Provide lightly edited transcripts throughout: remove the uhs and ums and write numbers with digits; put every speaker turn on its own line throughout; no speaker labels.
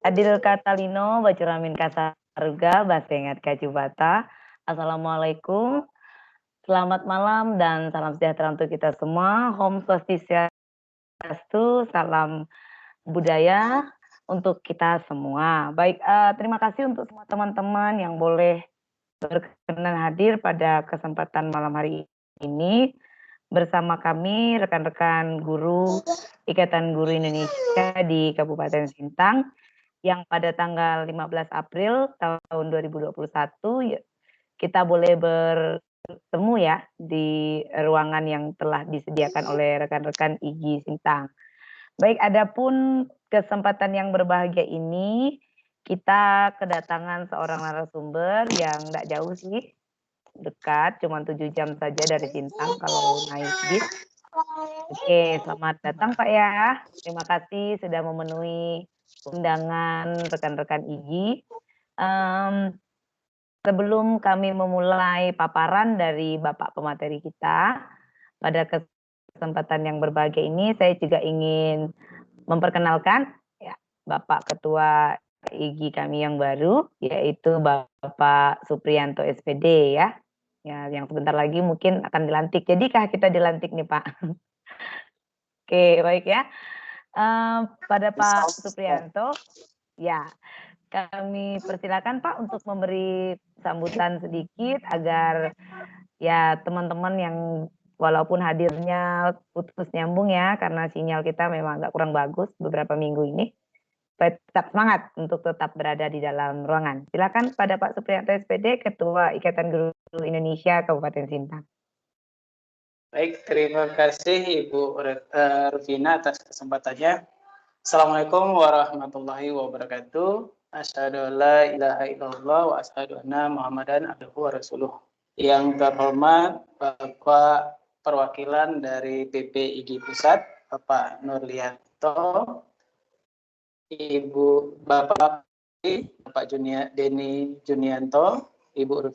Adil Katalino, Bacuramin Kasaruga, Basengat Kacubata. Assalamualaikum, selamat malam dan salam sejahtera untuk kita semua. Om Swastiastu, salam budaya untuk kita semua. Baik, terima kasih untuk semua teman-teman yang boleh berkenan hadir pada kesempatan malam hari ini bersama kami rekan-rekan guru Ikatan Guru Indonesia di Kabupaten Sintang yang pada tanggal 15 April tahun 2021 kita boleh bertemu ya di ruangan yang telah disediakan oleh rekan-rekan IGI Sintang. Baik, adapun kesempatan yang berbahagia ini kita kedatangan seorang narasumber yang tidak jauh sih, dekat, cuma 7 jam saja dari Sintang kalau naik bis. Oke, selamat datang Pak ya. Terima kasih sudah memenuhi undangan rekan-rekan IGI. Sebelum kami memulai paparan dari Bapak pemateri kita, pada kesempatan yang berbahagia ini saya juga ingin memperkenalkan ya, Bapak Ketua IGI kami yang baru, yaitu Bapak Supriyanto SPD ya. Ya, yang sebentar lagi mungkin akan dilantik. Jadikah kita dilantik nih Pak? Oke, baik ya. Pada Pak Supriyanto, ya kami persilakan Pak untuk memberi sambutan sedikit agar ya teman-teman yang walaupun hadirnya putus nyambung ya karena sinyal kita memang agak kurang bagus beberapa minggu ini. Tetap semangat untuk tetap berada di dalam ruangan. Silakan pada Pak Supriyanto SPD, Ketua Ikatan Guru Indonesia Kabupaten Sintang.
Baik, terima kasih Ibu Rufina atas kesempatannya. Assalamualaikum warahmatullahi wabarakatuh. Asyhadu an la ilaha illallah wa asyhadu anna Muhammadan abduhu wa rasuluh. Yang terhormat Bapak perwakilan dari PPIGI Pusat, Bapak Nurlianto, Ibu Bapak Denny Junianto, Ibu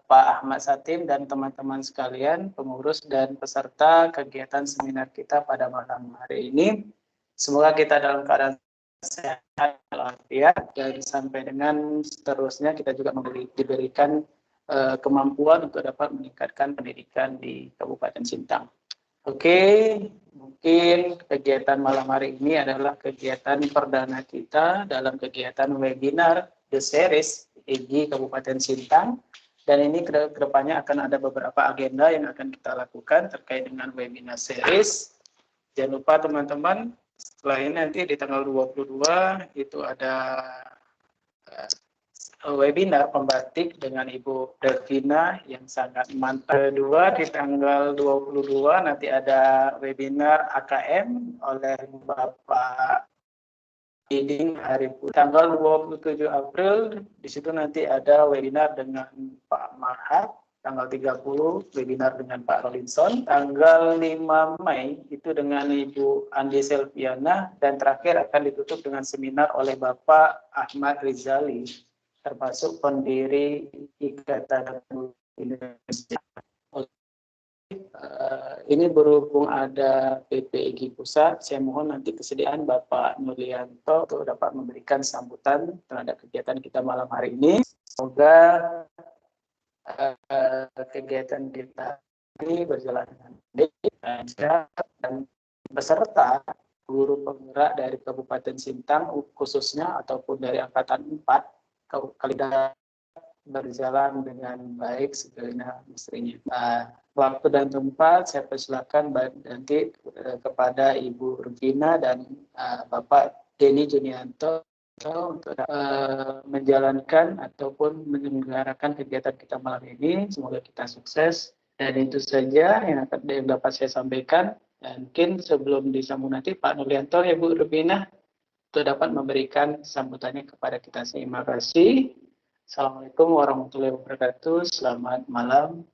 Pak Ahmad Satim dan teman-teman sekalian, pengurus dan peserta kegiatan seminar kita pada malam hari ini. Semoga kita dalam keadaan sehat walafiat dan sampai dengan seterusnya kita juga diberikan kemampuan untuk dapat meningkatkan pendidikan di Kabupaten Sintang. Oke, mungkin kegiatan malam hari ini adalah kegiatan perdana kita dalam kegiatan webinar The Series IGI Kabupaten Sintang. Dan ini kedepannya akan ada beberapa agenda yang akan kita lakukan terkait dengan webinar series. Jangan lupa teman-teman, setelah ini nanti di tanggal 22 itu ada webinar pembatik dengan Ibu Devina yang sangat mantap. Kedua, di tanggal 22 nanti ada webinar AKM oleh Bapak Iding Haripur. Tanggal 27 April di situ nanti ada webinar dengan Pak Marhat. Tanggal 30 webinar dengan Pak Rolinson. Tanggal 5 Mei itu dengan Ibu Andi Selviana dan terakhir akan ditutup dengan seminar oleh Bapak Ahmad Rizali, termasuk pendiri Ikatan Guru Indonesia. Ini berhubung ada PPIGI Pusat, saya mohon nanti kesediaan Bapak Nurlianto untuk dapat memberikan sambutan terhadap kegiatan kita malam hari ini. Semoga kegiatan kita ini berjalan dengan baik dan peserta guru penggerak dari Kabupaten Sintang khususnya ataupun dari Angkatan 4 kali berjalan dengan baik sebagaimana mestinya. Waktu dan tempat saya persilakan nanti kepada Ibu Rufina dan Bapak Denny Junianto untuk menjalankan ataupun menyelenggarakan kegiatan kita malam ini. Semoga kita sukses. Dan itu saja yang dapat saya sampaikan. Dan mungkin sebelum disambung nanti Pak Nurlianto ya Bu Rufina untuk dapat memberikan sambutannya kepada kita. Terima kasih. Assalamualaikum warahmatullahi wabarakatuh. Selamat malam.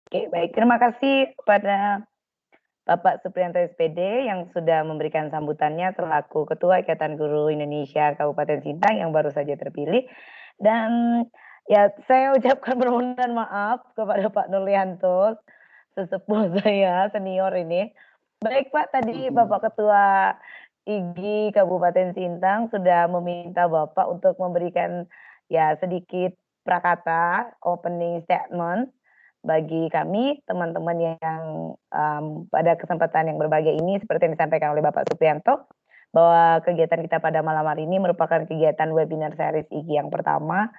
Oke, baik. Terima kasih kepada Bapak Supriyanto SPD yang sudah memberikan sambutannya selaku Ketua Ikatan Guru Indonesia Kabupaten Sintang yang baru saja terpilih. Dan ya saya ucapkan permohonan maaf kepada Pak Nurlianto, sesepuh saya senior ini. Baik Pak, tadi Bapak Ketua IGI Kabupaten Sintang sudah meminta Bapak untuk memberikan ya sedikit prakata opening statement bagi kami teman-teman yang pada kesempatan yang berbahagia ini seperti yang disampaikan oleh Bapak Supriyanto bahwa kegiatan kita pada malam hari ini merupakan kegiatan webinar series IGI yang pertama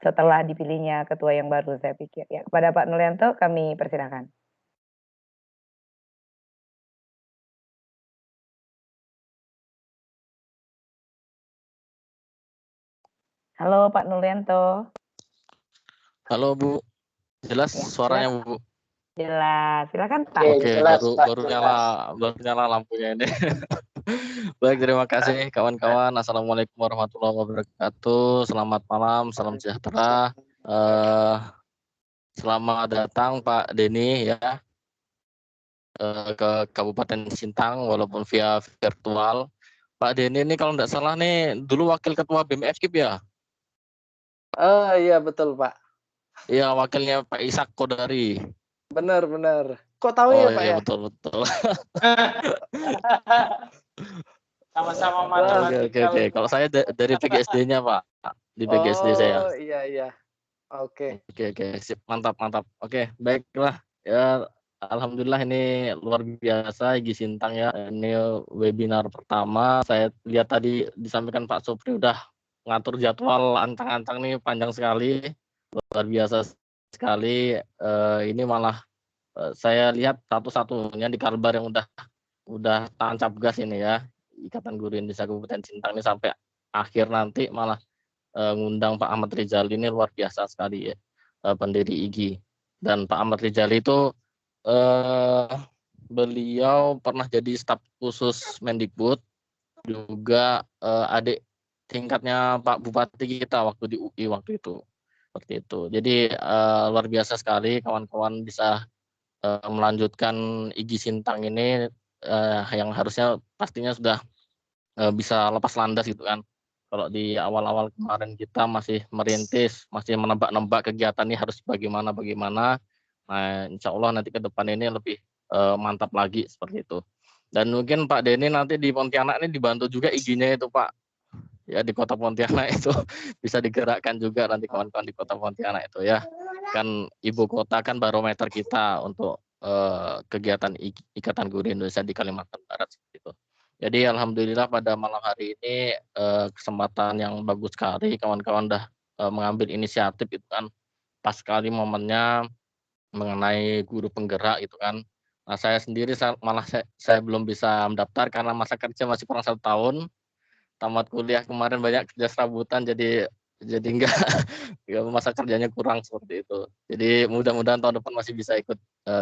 setelah dipilihnya ketua yang baru, saya pikir ya. Kepada Pak Nurlianto kami persilakan. Halo Pak Nurlianto.
Halo Bu, jelas
Ya,
suaranya Bu?
Jelas, silakan Pak.
Oke,
jelas, Pak,
baru
jelas.
nyala lampunya ini. Baik, terima kasih kawan-kawan. Assalamualaikum warahmatullahi wabarakatuh. Selamat malam, salam sejahtera. Selamat datang Pak Denny ya ke Kabupaten Sintang walaupun via virtual. Pak Denny ini kalau tidak salah nih dulu wakil ketua BEM FKIP ya?
Oh iya betul Pak.
Iya, wakilnya Pak Ishak Kodari.
Benar. Kok tahu ya Pak
iya,
ya?
betul.
Sama-sama matematika.
Oke. Kalau saya dari PGSD-nya Pak, di PGSD saya.
Oh iya. Oke.
Oke, sip, mantap. Oke, baiklah. Ya, alhamdulillah ini luar biasa IGI Sintang ya. Ini webinar pertama. Saya lihat tadi disampaikan Pak Supri udah ngatur jadwal ancang-ancang nih panjang sekali. Luar biasa sekali. Ini malah saya lihat satu-satunya di Kalbar yang udah tancap gas ini ya. Ikatan Guru Indonesia Kabupaten Sintang ini sampai akhir nanti malah ngundang Pak Ahmad Rizal ini luar biasa sekali ya, pendiri IGI. Dan Pak Ahmad Rizal itu beliau pernah jadi staf khusus Mendikbud, juga adik tingkatnya Pak Bupati kita waktu di UI waktu itu. Seperti itu. Jadi luar biasa sekali kawan-kawan bisa melanjutkan IGI Sintang ini yang harusnya pastinya sudah bisa lepas landas gitu kan. Kalau di awal-awal kemarin kita masih merintis, masih menebak-nebak kegiatan ini harus bagaimana. Nah, insya Allah nanti ke depan ini lebih mantap lagi seperti itu. Dan mungkin Pak Denny nanti di Pontianak ini dibantu juga IGI-nya itu Pak. Ya di Kota Pontianak itu bisa digerakkan juga nanti kawan-kawan di Kota Pontianak itu ya. Kan ibu kota kan barometer kita untuk kegiatan Ikatan Guru Indonesia di Kalimantan Barat seperti itu. Jadi alhamdulillah pada malam hari ini kesempatan yang bagus sekali kawan-kawan dah mengambil inisiatif itu kan pas sekali momennya mengenai guru penggerak itu kan. Nah saya sendiri malah saya belum bisa mendaftar karena masa kerja masih kurang 1 tahun. Tamat kuliah kemarin banyak kerja serabutan jadi enggak ya masa kerjanya kurang seperti itu. Jadi mudah-mudahan tahun depan masih bisa ikut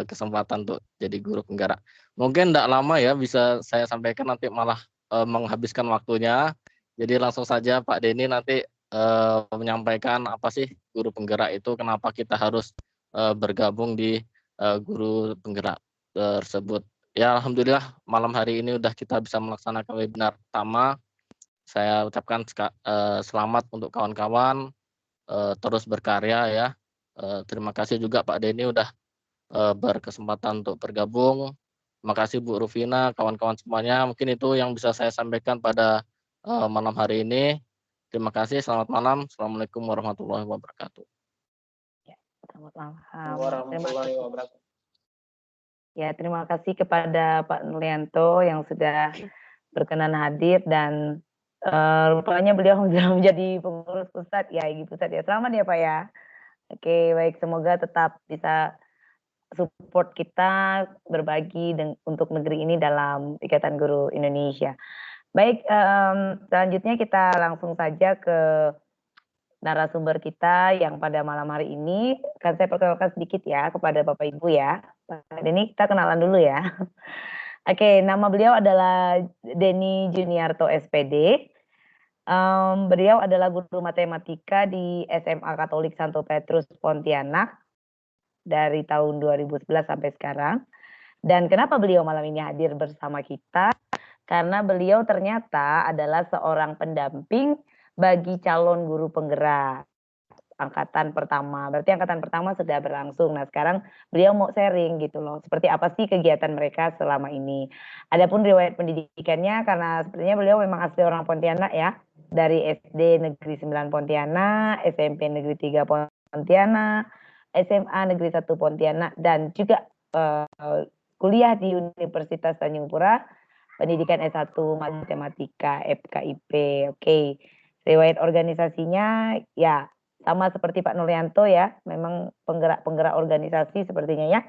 kesempatan untuk jadi guru penggerak. Mungkin enggak lama ya bisa saya sampaikan nanti malah menghabiskan waktunya. Jadi langsung saja Pak Denny nanti menyampaikan apa sih guru penggerak itu, kenapa kita harus bergabung di guru penggerak tersebut. Ya alhamdulillah malam hari ini udah kita bisa melaksanakan webinar pertama. Saya ucapkan selamat untuk kawan-kawan, terus berkarya ya. Terima kasih juga Pak Denny udah berkesempatan untuk bergabung. Terima kasih Bu Rufina, kawan-kawan semuanya. Mungkin itu yang bisa saya sampaikan pada malam hari ini. Terima kasih, selamat malam. Assalamualaikum warahmatullahi wabarakatuh.
Ya, selamat malam.
Warahmatullahi wabarakatuh.
Ya, terima kasih kepada Pak Nurlianto yang sudah berkenan hadir dan rupanya beliau sudah menjadi pengurus pusat ya, IGI pusat ya. Selamat ya Pak ya. Oke, baik, semoga tetap bisa support kita berbagi untuk negeri ini dalam Ikatan Guru Indonesia. Baik, selanjutnya kita langsung saja ke narasumber kita yang pada malam hari ini. Kan saya perkenalkan sedikit ya kepada Bapak Ibu ya. Pak Denny, kita kenalan dulu ya. Oke, nama beliau adalah Denny Juniarto SPD. Beliau adalah guru matematika di SMA Katolik Santo Petrus Pontianak dari tahun 2011 sampai sekarang. Dan kenapa beliau malam ini hadir bersama kita? Karena beliau ternyata adalah seorang pendamping bagi calon guru penggerak angkatan pertama. Berarti angkatan pertama sudah berlangsung. Nah, sekarang beliau mau sharing gitu loh. Seperti apa sih kegiatan mereka selama ini. Adapun riwayat pendidikannya karena sepertinya beliau memang asli orang Pontianak ya. Dari SD Negeri 9 Pontianak, SMP Negeri 3 Pontianak, SMA Negeri 1 Pontianak dan juga kuliah di Universitas Tanjung Pura pendidikan S1 Matematika FKIP. Oke. Riwayat organisasinya ya sama seperti Pak Nuryanto ya, memang penggerak-penggerak organisasi sepertinya ya.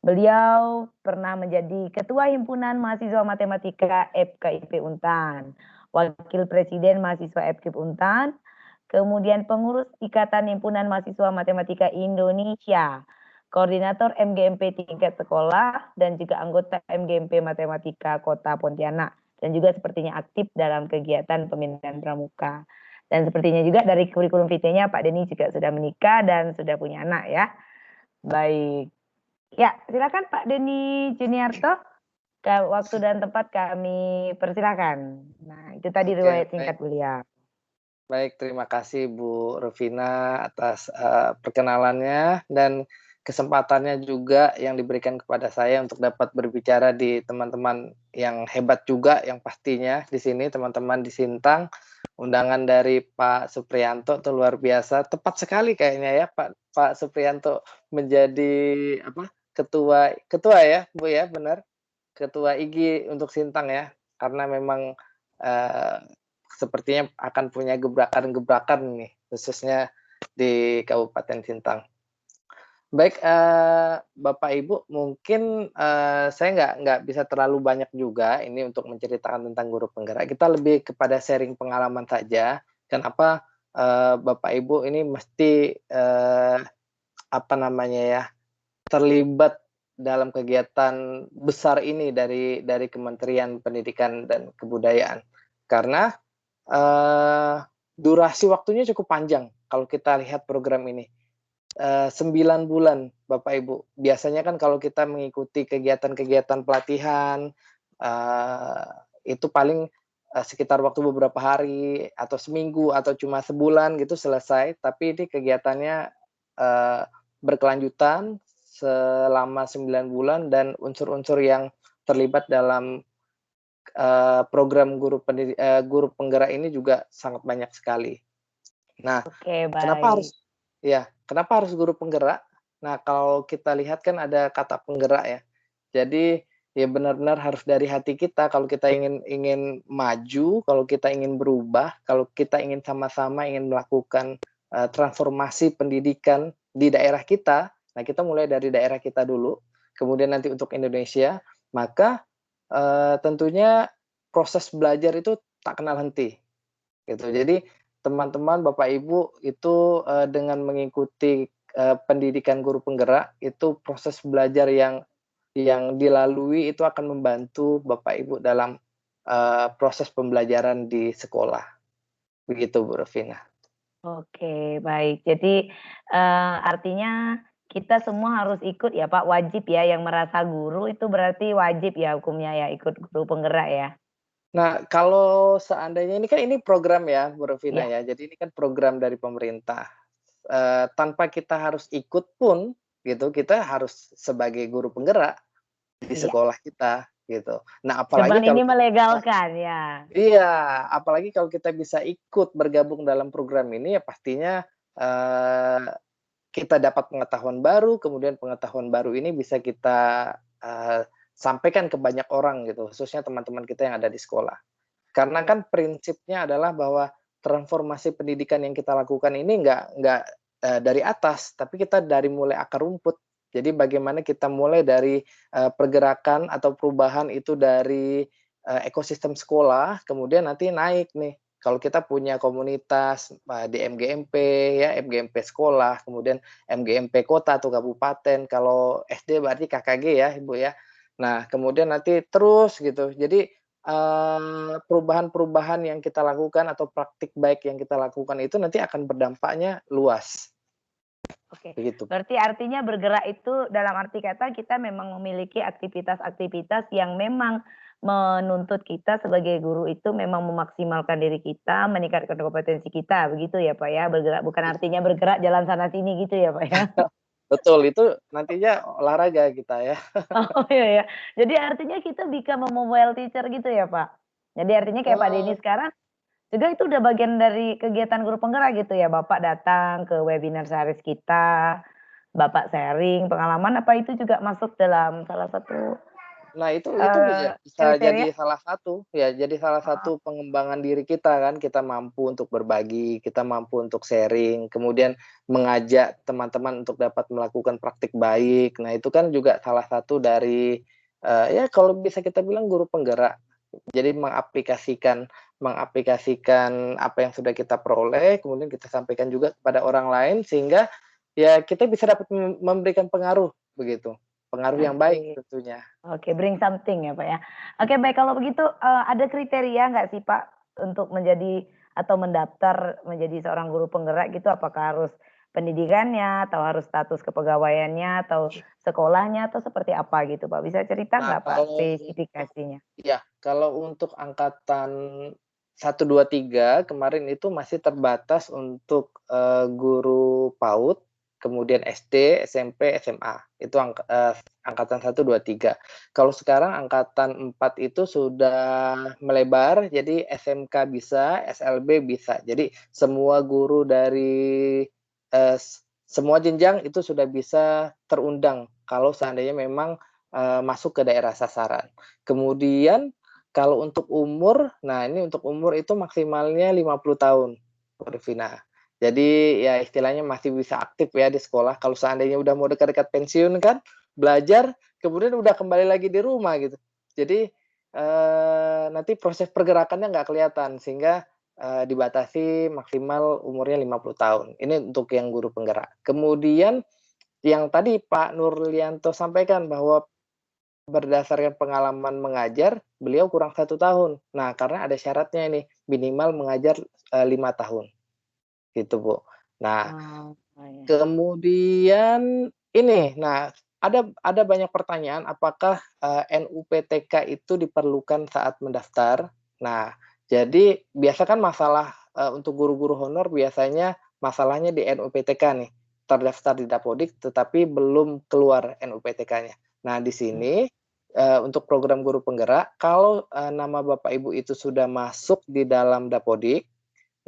Beliau pernah menjadi Ketua Himpunan Mahasiswa Matematika FKIP Untan, Wakil Presiden Mahasiswa FKIP Untan, kemudian pengurus Ikatan Himpunan Mahasiswa Matematika Indonesia, koordinator MGMP tingkat sekolah, dan juga anggota MGMP Matematika Kota Pontianak. Dan juga sepertinya aktif dalam kegiatan pembinaan pramuka. Dan sepertinya juga dari kurikulum vitae-nya Pak Denny juga sudah menikah dan sudah punya anak ya. Baik. Ya, silakan Pak Denny Juniarto. Waktu dan tempat kami persilakan. Nah, itu tadi riwayat singkat beliau.
Baik, terima kasih Bu Rufina atas perkenalannya dan kesempatannya juga yang diberikan kepada saya untuk dapat berbicara di teman-teman yang hebat juga yang pastinya di sini teman-teman di Sintang. Undangan dari Pak Supriyanto itu luar biasa, tepat sekali kayaknya ya Pak Supriyanto menjadi ketua ya Bu ya, benar, ketua IG untuk Sintang ya, karena memang sepertinya akan punya gebrakan-gebrakan nih khususnya di Kabupaten Sintang. Baik, Bapak Ibu, mungkin saya nggak bisa terlalu banyak juga ini untuk menceritakan tentang guru penggerak. Kita lebih kepada sharing pengalaman saja. Kenapa Bapak Ibu ini mesti terlibat dalam kegiatan besar ini dari Kementerian Pendidikan dan Kebudayaan. Karena durasi waktunya cukup panjang kalau kita lihat program ini. 9 bulan Bapak Ibu. Biasanya kan kalau kita mengikuti kegiatan-kegiatan pelatihan, itu paling sekitar waktu beberapa hari atau seminggu atau cuma sebulan gitu selesai, tapi ini kegiatannya berkelanjutan selama 9 bulan dan unsur-unsur yang terlibat dalam program guru penggerak ini juga sangat banyak sekali. Nah,
Oke, baik.
kenapa harus guru penggerak? Nah, kalau kita lihat kan ada kata penggerak ya. Jadi ya benar-benar harus dari hati kita kalau kita ingin maju, kalau kita ingin berubah, kalau kita ingin sama-sama ingin melakukan transformasi pendidikan di daerah kita. Nah, kita mulai dari daerah kita dulu, kemudian nanti untuk Indonesia, maka tentunya proses belajar itu tak kenal henti. Gitu. Jadi teman-teman Bapak Ibu itu dengan mengikuti pendidikan guru penggerak itu proses belajar yang dilalui itu akan membantu Bapak Ibu dalam proses pembelajaran di sekolah. Begitu Bu Rufina.
Oke, baik. Jadi artinya kita semua harus ikut ya Pak, wajib ya, yang merasa guru itu berarti wajib ya hukumnya ya ikut guru penggerak ya.
Nah, kalau seandainya ini program ya Bu Rufina
Ya.
ya. Jadi ini kan program dari pemerintah. Tanpa kita harus ikut pun gitu, kita harus sebagai guru penggerak di
Iya.
sekolah kita gitu. Nah, apalagi
Cuman
kalau
ini
kita
melegalkan ya.
iya, apalagi kalau kita bisa ikut bergabung dalam program ini ya pastinya kita dapat pengetahuan baru, kemudian pengetahuan baru ini bisa kita sampaikan ke banyak orang gitu, khususnya teman-teman kita yang ada di sekolah. Karena kan prinsipnya adalah bahwa transformasi pendidikan yang kita lakukan ini nggak dari atas, tapi kita dari mulai akar rumput. Jadi bagaimana kita mulai dari pergerakan atau perubahan itu dari ekosistem sekolah, kemudian nanti naik nih. Kalau kita punya komunitas di MGMP ya, MGMP sekolah, kemudian MGMP kota atau kabupaten, kalau SD berarti KKG ya, Ibu ya. Nah, kemudian nanti terus gitu. Jadi perubahan-perubahan yang kita lakukan atau praktik baik yang kita lakukan itu nanti akan berdampaknya luas.
Oke.
Begitu.
Berarti artinya bergerak itu dalam arti kata kita memang memiliki aktivitas-aktivitas yang memang menuntut kita sebagai guru itu memang memaksimalkan diri kita, meningkatkan kompetensi kita, begitu ya Pak ya? Bergerak bukan artinya bergerak jalan sana sini gitu ya Pak ya?
Betul, itu nantinya olahraga kita ya.
Oh iya ya. Jadi artinya kita bisa mobile teacher gitu ya Pak? Jadi artinya kayak Pak Denny
Eee,
sekarang juga itu udah bagian dari kegiatan guru penggerak gitu ya? Bapak datang ke webinar series kita, Bapak sharing pengalaman, apa itu juga masuk dalam salah satu,
nah itu bisa
kriteria?
jadi salah satu, ya jadi salah satu pengembangan diri kita kan, kita mampu untuk berbagi, kita mampu untuk sharing, kemudian mengajak teman-teman untuk dapat melakukan praktik baik. Nah itu kan juga salah satu dari, ya kalau bisa kita bilang guru penggerak. Jadi mengaplikasikan mengaplikasikan apa yang sudah kita peroleh, kemudian kita sampaikan juga kepada orang lain sehingga, ya kita bisa dapat memberikan pengaruh, begitu. Pengaruh yang baik
Oke.
tentunya.
Oke, bring something ya, Pak, ya. Oke, baik kalau begitu, ada kriteria nggak sih, Pak, untuk menjadi atau mendaftar menjadi seorang guru penggerak gitu? Apakah harus pendidikannya, atau harus status kepegawaiannya, atau sekolahnya, atau seperti apa gitu, Pak? Bisa cerita
Nah,
nggak, Pak,
kalau untuk
spesifikasinya?
ya, kalau untuk angkatan 1, 2, 3 kemarin itu masih terbatas untuk, guru PAUD, kemudian SD, SMP, SMA, itu angkatan 1, 2, 3. Kalau sekarang angkatan 4 itu sudah melebar, jadi SMK bisa, SLB bisa. Jadi semua guru dari, semua jenjang itu sudah bisa terundang kalau seandainya memang masuk ke daerah sasaran. Kemudian kalau untuk umur, nah ini untuk umur itu maksimalnya 50 tahun, Mbak Rufina. Jadi ya istilahnya masih bisa aktif ya di sekolah, kalau seandainya udah mau dekat-dekat pensiun kan, belajar, kemudian udah kembali lagi di rumah gitu. Jadi, nanti proses pergerakannya nggak kelihatan sehingga, dibatasi maksimal umurnya 50 tahun. Ini untuk yang guru penggerak. Kemudian yang tadi Pak Nurlianto sampaikan bahwa berdasarkan pengalaman mengajar, beliau kurang 1 tahun. Nah, karena ada syaratnya ini, minimal mengajar, 5 tahun, gitu, Bu. Nah,
Oh, oh ya.
kemudian ini, nah ada banyak pertanyaan apakah, NUPTK itu diperlukan saat mendaftar. Nah, jadi biasa kan masalah, untuk guru-guru honor biasanya masalahnya di NUPTK nih, terdaftar di Dapodik tetapi belum keluar NUPTK-nya. Nah, di
Mmm,
sini, untuk program guru penggerak kalau, nama Bapak Ibu itu sudah masuk di dalam Dapodik,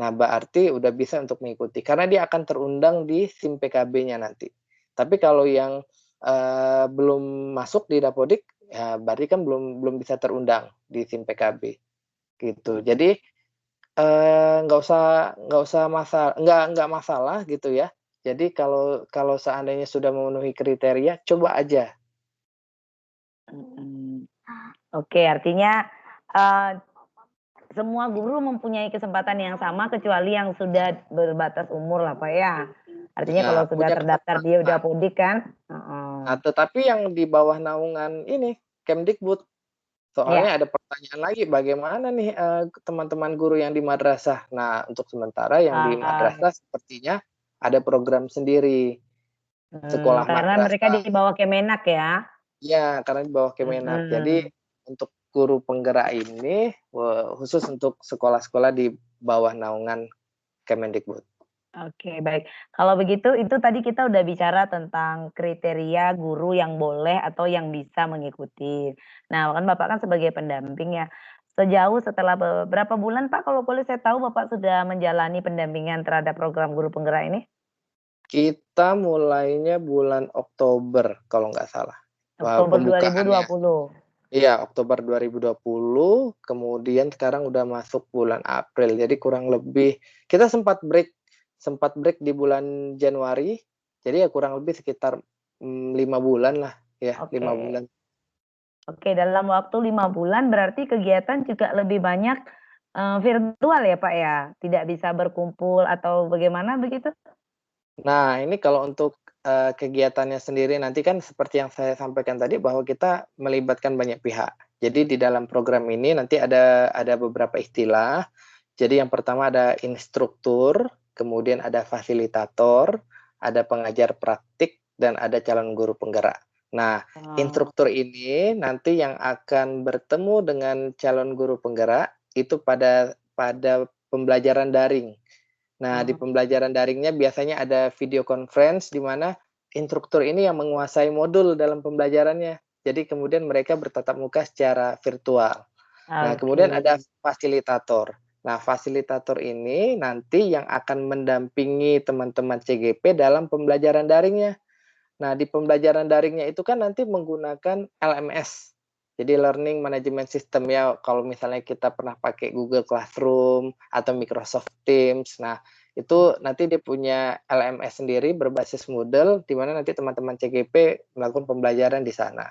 nah, berarti udah bisa untuk mengikuti, karena dia akan terundang di SIM PKB-nya nanti. Tapi kalau yang, belum masuk di Dapodik, ya berarti kan belum belum bisa terundang di SIM PKB, gitu.
mhm.
Jadi, nggak masalah gitu ya. Jadi kalau kalau seandainya sudah memenuhi kriteria, coba aja.
Mhm. Oke, artinya, eee, semua guru mempunyai kesempatan yang sama kecuali yang sudah berbatas umur lah, Pak, ya? Artinya
Ya
kalau sudah
punya
terdaftar dia udah
kesempatan.
mudik kan? Heeh.
Nah, tetapi yang di bawah naungan ini, Kemdikbud.
Iya.
Soalnya ada pertanyaan lagi, bagaimana nih, teman-teman guru yang di madrasah? Nah, untuk sementara yang di
Ah,
madrasah sepertinya ada program sendiri, sekolah
karena mereka di
madrasah.
bawah Kemenak ya?
Ya, karena di bawah Kemenak. Jadi
Mhm.
untuk guru penggerak ini, khusus untuk sekolah-sekolah di bawah naungan Kemendikbud.
Oke, baik. Kalau begitu itu tadi kita udah bicara tentang kriteria guru yang boleh atau yang bisa mengikuti. Nah, kan Bapak kan sebagai pendamping ya. Sejauh setelah beberapa bulan Pak kalau boleh saya tahu Bapak sudah menjalani pendampingan terhadap program guru penggerak ini?
Kita mulainya bulan Oktober kalau nggak salah,
Oktober
pembukaannya.
2020.
Iya, Oktober 2020, kemudian sekarang udah masuk bulan April. Jadi kurang lebih kita sempat break di bulan Januari. Jadi ya kurang lebih sekitar, 5 bulan lah ya, 5
Oke.
bulan.
Oke, dalam waktu 5 bulan berarti kegiatan juga lebih banyak, virtual ya, Pak, ya? Tidak bisa berkumpul atau bagaimana begitu?
Nah, ini kalau untuk, kegiatannya sendiri nanti kan seperti yang saya sampaikan tadi bahwa kita melibatkan banyak pihak. Jadi di dalam program ini nanti ada beberapa istilah. Jadi yang pertama ada instruktur, kemudian ada fasilitator, ada pengajar praktik, dan ada calon guru penggerak. Nah,
Oh.
instruktur ini nanti yang akan bertemu dengan calon guru penggerak itu pada pembelajaran daring. Nah, di pembelajaran daringnya biasanya ada video conference di mana instruktur ini yang menguasai modul dalam pembelajarannya. Jadi kemudian mereka bertatap muka secara virtual. Nah, kemudian ada fasilitator. Nah, fasilitator ini nanti yang akan mendampingi teman-teman CGP dalam pembelajaran daringnya. Nah, di pembelajaran daringnya itu kan nanti menggunakan LMS. Jadi Learning Management System ya, kalau misalnya kita pernah pakai Google Classroom atau Microsoft Teams. Nah, itu nanti dia punya LMS sendiri berbasis Moodle, di mana nanti teman-teman CGP melakukan pembelajaran di sana.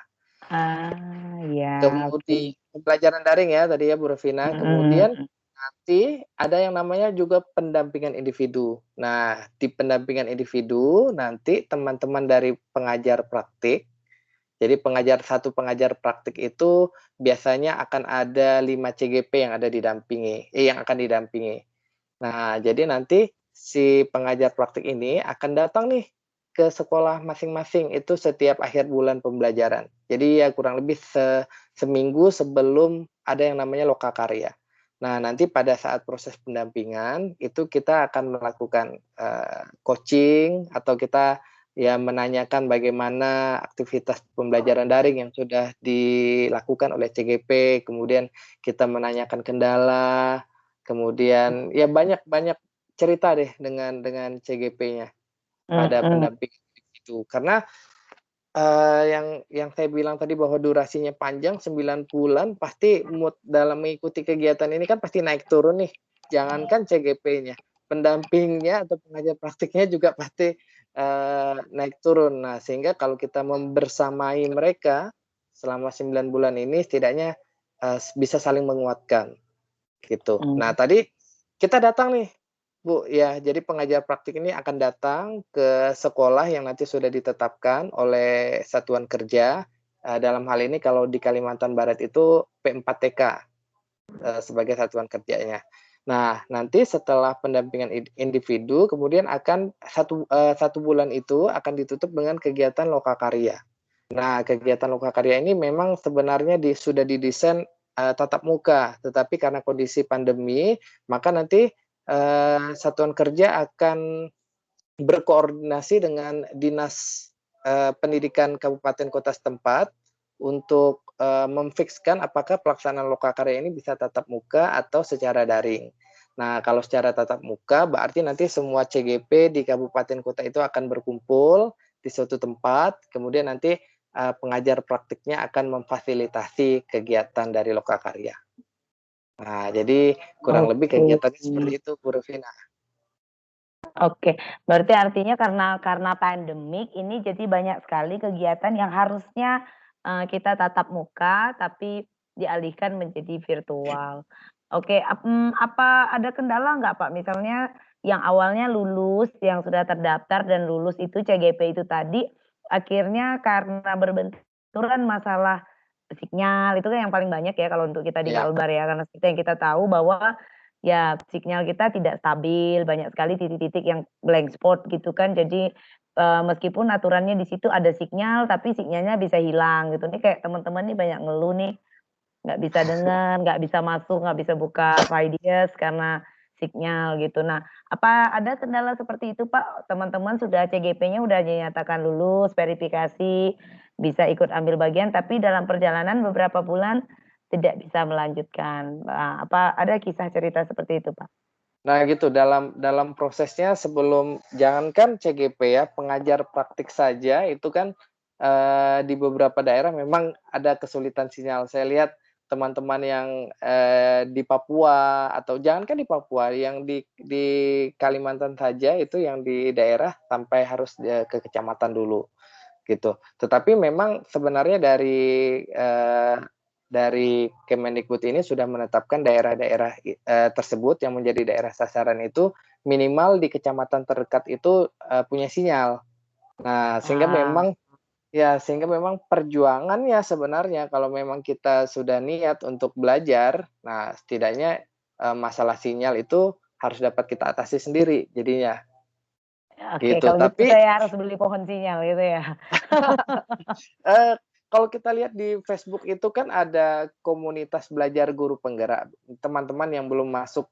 Ya,
Kemudian pembelajaran daring ya tadi ya Bu Revina. Kemudian nanti ada yang namanya juga pendampingan individu. Nah, di pendampingan individu nanti teman-teman dari pengajar praktik. Jadi satu pengajar praktik itu biasanya akan ada 5 CGP yang akan didampingi. Nah, jadi nanti si pengajar praktik ini akan datang nih ke sekolah masing-masing itu setiap akhir bulan pembelajaran. Jadi ya kurang lebih seminggu sebelum ada yang namanya lokakarya. Nah, nanti pada saat proses pendampingan itu kita akan melakukan coaching atau kita ya menanyakan bagaimana aktivitas pembelajaran daring yang sudah dilakukan oleh CGP, kemudian kita menanyakan kendala, kemudian ya banyak cerita deh dengan CGP-nya pada pendampingan itu. Karena yang saya bilang tadi bahwa durasinya panjang 9 bulan, pasti mood dalam mengikuti kegiatan ini kan pasti naik turun nih. Jangankan CGP-nya, pendampingnya atau pengajar praktiknya juga pasti naik turun. Nah, sehingga kalau kita membersamai mereka selama 9 bulan ini setidaknya bisa saling menguatkan gitu. Nah, tadi kita datang nih Bu, ya, jadi pengajar praktik ini akan datang ke sekolah yang nanti sudah ditetapkan oleh satuan kerja. Dalam hal ini kalau di Kalimantan Barat itu P4TK sebagai satuan kerjanya. Nah, nanti setelah pendampingan individu, kemudian akan satu bulan itu akan ditutup dengan kegiatan lokakarya. Nah, kegiatan lokakarya ini memang sebenarnya sudah didesain tatap muka, tetapi karena kondisi pandemi, maka nanti satuan kerja akan berkoordinasi dengan dinas pendidikan kabupaten kota setempat untuk memfikskan apakah pelaksanaan lokakarya ini bisa tatap muka atau secara daring. Nah, kalau secara tatap muka berarti nanti semua CGP di kabupaten kota itu akan berkumpul di suatu tempat, kemudian nanti pengajar praktiknya akan memfasilitasi kegiatan dari lokakarya. Nah, jadi kurang lebih kegiatannya seperti itu, Bu Revina.
Oke, berarti artinya karena pandemik ini jadi banyak sekali kegiatan yang harusnya kita tatap muka tapi dialihkan menjadi virtual. Oke, apa ada kendala nggak Pak? Misalnya yang awalnya lulus, yang sudah terdaftar dan lulus itu CGP itu tadi, akhirnya karena berbenturan masalah sinyal, itu kan yang paling banyak ya kalau untuk kita di Kalbar ya, karena seperti yang kita tahu bahwa ya sinyal kita tidak stabil, banyak sekali titik-titik yang blank spot gitu kan. Jadi, meskipun aturannya di situ ada sinyal, tapi sinyalnya bisa hilang gitu. Ini kayak teman-teman nih banyak ngeluh nih, nggak bisa dengar, nggak bisa masuk, nggak bisa buka Fidias karena sinyal gitu. Nah, apa ada kendala seperti itu Pak? Teman-teman sudah CGP-nya udah dinyatakan lulus, verifikasi, bisa ikut ambil bagian, tapi dalam perjalanan beberapa bulan tidak bisa melanjutkan. Apa ada kisah cerita seperti itu Pak?
Nah gitu, dalam prosesnya sebelum jangankan CGP ya, pengajar praktik saja itu kan di beberapa daerah memang ada kesulitan sinyal. Saya lihat teman-teman yang di Papua atau jangankan di Papua, yang di Kalimantan saja itu yang di daerah sampai harus ke kecamatan dulu gitu. Tetapi memang sebenarnya dari Kemendikbud ini sudah menetapkan daerah-daerah tersebut yang menjadi daerah sasaran itu minimal di kecamatan terdekat itu punya sinyal. Nah, sehingga memang perjuangannya sebenarnya kalau memang kita sudah niat untuk belajar, nah setidaknya masalah sinyal itu harus dapat kita atasi sendiri jadinya.
Oke,
gitu.
kalau gitu
Tapi
saya harus beli pohon sinyal gitu ya?
kalau kita lihat di Facebook itu kan ada komunitas belajar guru penggerak. Teman-teman yang belum masuk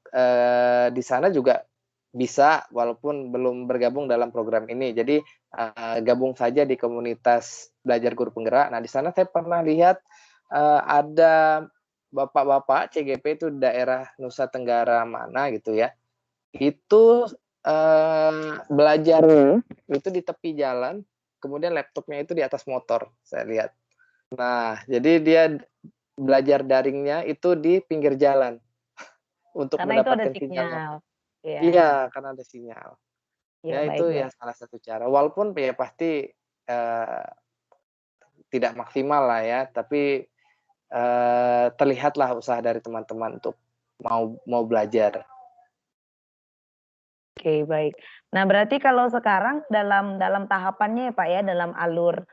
di sana juga bisa, walaupun belum bergabung dalam program ini. Jadi gabung saja di komunitas belajar guru penggerak. Nah, di sana saya pernah lihat ada bapak-bapak CGP itu daerah Nusa Tenggara mana gitu ya. Itu belajarnya itu di tepi jalan, kemudian laptopnya itu di atas motor, saya lihat. Nah, jadi dia belajar daringnya itu di pinggir jalan untuk
Karena itu ada
mendapatkan sinyal yang
sinyal. Iya,
iya, karena ada sinyal.
iya,
Ya
baik,
itu ya
baik.
salah satu cara. Walaupun ya pasti tidak maksimal lah ya, tapi terlihatlah usaha dari teman-teman untuk mau belajar.
Oke, baik. Nah, berarti kalau sekarang dalam tahapannya ya Pak ya, dalam alur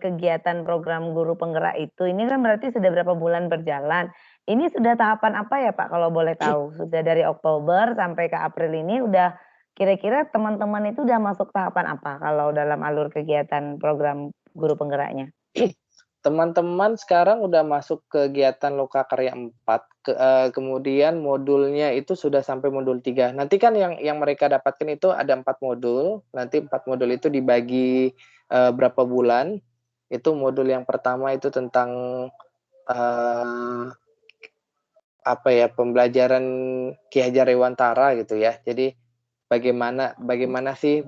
kegiatan program guru penggerak itu, ini kan berarti sudah berapa bulan berjalan. Ini sudah tahapan apa ya Pak kalau boleh tahu? Sudah dari Oktober sampai ke April ini udah kira-kira teman-teman itu udah masuk tahapan apa kalau dalam alur kegiatan program guru penggeraknya?
Teman-teman sekarang udah masuk kegiatan Lokakarya 4, kemudian modulnya itu sudah sampai modul 3. Nanti kan yang mereka dapatkan itu ada 4 modul, nanti 4 modul itu dibagi berapa bulan. Itu modul yang pertama itu tentang apa ya, pembelajaran Ki Hajar Dewantara gitu ya. Jadi bagaimana sih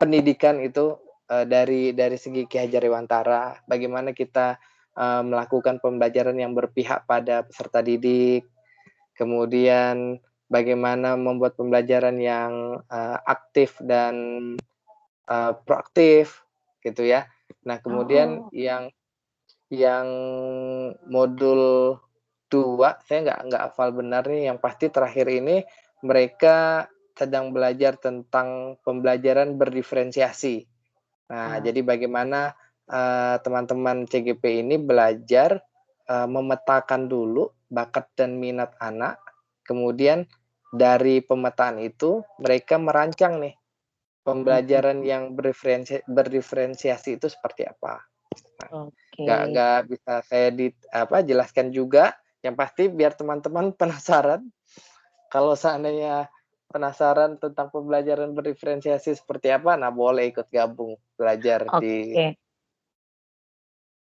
pendidikan itu dari segi Ki Hajar Dewantara, bagaimana kita melakukan pembelajaran yang berpihak pada peserta didik, kemudian bagaimana membuat pembelajaran yang aktif dan proaktif gitu ya. Nah, kemudian
Oh,
yang modul 2 saya nggak hafal benar nih, yang pasti terakhir ini mereka sedang belajar tentang pembelajaran berdiferensiasi. Nah,
ah,
jadi bagaimana teman-teman CGP ini belajar memetakan dulu bakat dan minat anak, kemudian dari pemetaan itu mereka merancang nih
mhm,
pembelajaran yang berdiferensiasi itu seperti apa.
oke.
Nggak bisa saya jelaskan juga, yang pasti biar teman-teman penasaran, kalau seandainya penasaran tentang pembelajaran berdiferensiasi seperti apa, nah boleh ikut gabung belajar di
Oke.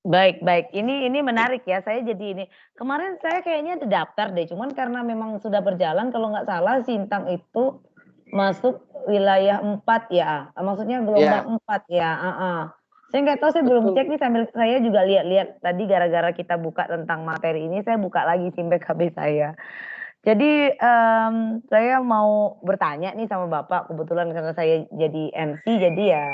Baik, baik. Ini menarik ya, saya jadi ini, kemarin saya kayaknya terdaftar deh, cuman karena memang sudah berjalan kalau nggak salah Sintang itu masuk wilayah 4 ya, maksudnya
ya,
gelombang 4 ya, heeh. Saya nggak tahu, saya belum
betul.
cek nih sambil saya juga lihat-lihat tadi gara-gara kita buka tentang materi ini, saya buka lagi SIM PKB saya. Jadi, saya mau bertanya nih sama Bapak, kebetulan karena saya jadi MC, jadi ya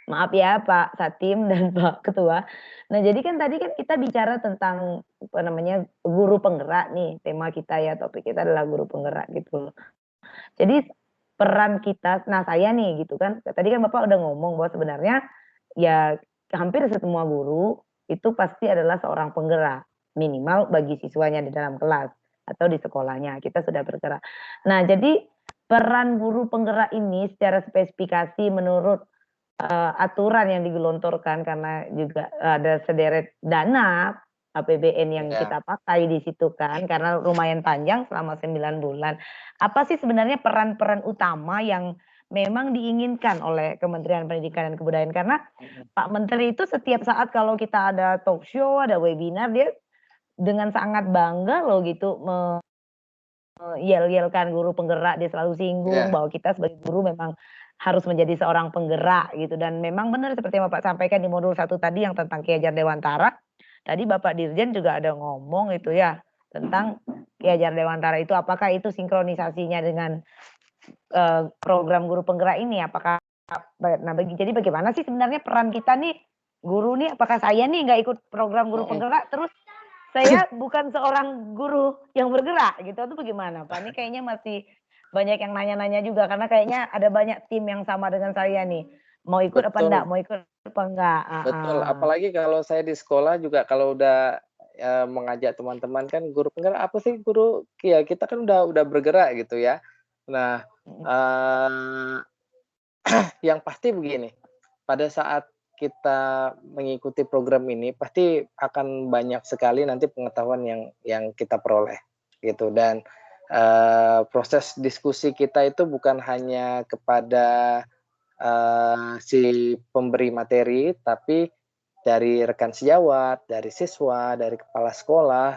maaf ya Pak Satim dan Pak Ketua. Nah, jadi kan tadi kan kita bicara tentang, apa namanya, guru penggerak nih, tema kita ya, topik kita adalah guru penggerak gitu loh. Jadi peran kita nah saya nih gitu kan, tadi kan Bapak udah ngomong bahwa sebenarnya ya hampir semua guru itu pasti adalah seorang penggerak, minimal bagi siswanya di dalam kelas atau di sekolahnya, kita sudah bergerak. Nah, jadi peran guru penggerak ini secara spesifikasi menurut aturan yang digelontorkan karena juga ada sederet dana APBN yang
Ya,
kita pakai di situ kan, karena lumayan panjang selama 9 bulan. Apa sih sebenarnya peran-peran utama yang memang diinginkan oleh Kementerian Pendidikan dan Kebudayaan? Karena
mhm,
Pak Menteri itu setiap saat kalau kita ada talk show, ada webinar, dia dengan sangat bangga loh gitu yel-yelkan guru penggerak, dia selalu singgung
ya,
bahwa kita sebagai guru memang harus menjadi seorang penggerak gitu, dan memang benar seperti yang Bapak sampaikan di modul 1 tadi yang tentang Ki Hajar Dewantara, tadi Bapak Dirjen juga ada ngomong itu ya, tentang Ki Hajar Dewantara itu apakah itu sinkronisasinya dengan, program guru penggerak ini, apakah nah jadi bagaimana sih sebenarnya peran kita nih, guru nih, apakah saya nih nggak ikut program guru
mhm.
penggerak terus saya bukan seorang guru yang bergerak gitu atau bagaimana Pak? Ini kayaknya masih banyak yang nanya-nanya juga karena kayaknya ada banyak tim yang sama dengan saya nih. Mau ikut apa enggak
Betul,
mau ikut apa enggak,
betul.
heeh.
Apalagi kalau saya di sekolah juga kalau udah mengajak teman-teman kan, guru penggerak apa sih guru? Ya kita kan udah bergerak gitu ya. Nah,
Mhm.
yang pasti begini, pada saat kita mengikuti program ini pasti akan banyak sekali nanti pengetahuan yang kita peroleh, gitu. Dan, proses diskusi kita itu bukan hanya kepada, si pemberi materi, tapi dari rekan sejawat, dari siswa, dari kepala sekolah,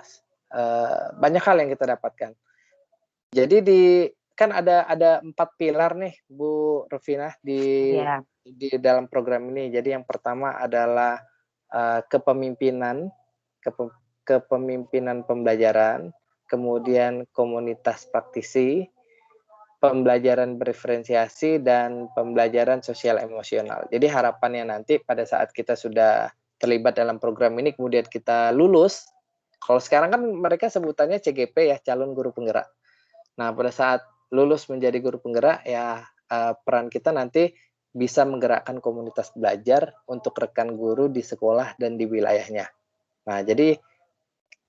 banyak hal yang kita dapatkan. Jadi kan ada 4 pilar nih Bu Rufinah
Iya.
di dalam program ini. Jadi yang pertama adalah, kepemimpinan, kepe kepemimpinan pembelajaran, kemudian komunitas praktisi, pembelajaran berdiferensiasi, dan pembelajaran sosial emosional. Jadi harapannya nanti pada saat kita sudah terlibat dalam program ini kemudian kita lulus, kalau sekarang kan mereka sebutannya CGP ya, calon guru penggerak. Nah, pada saat lulus menjadi guru penggerak ya, peran kita nanti bisa menggerakkan komunitas belajar untuk rekan guru di sekolah dan di wilayahnya. Nah, jadi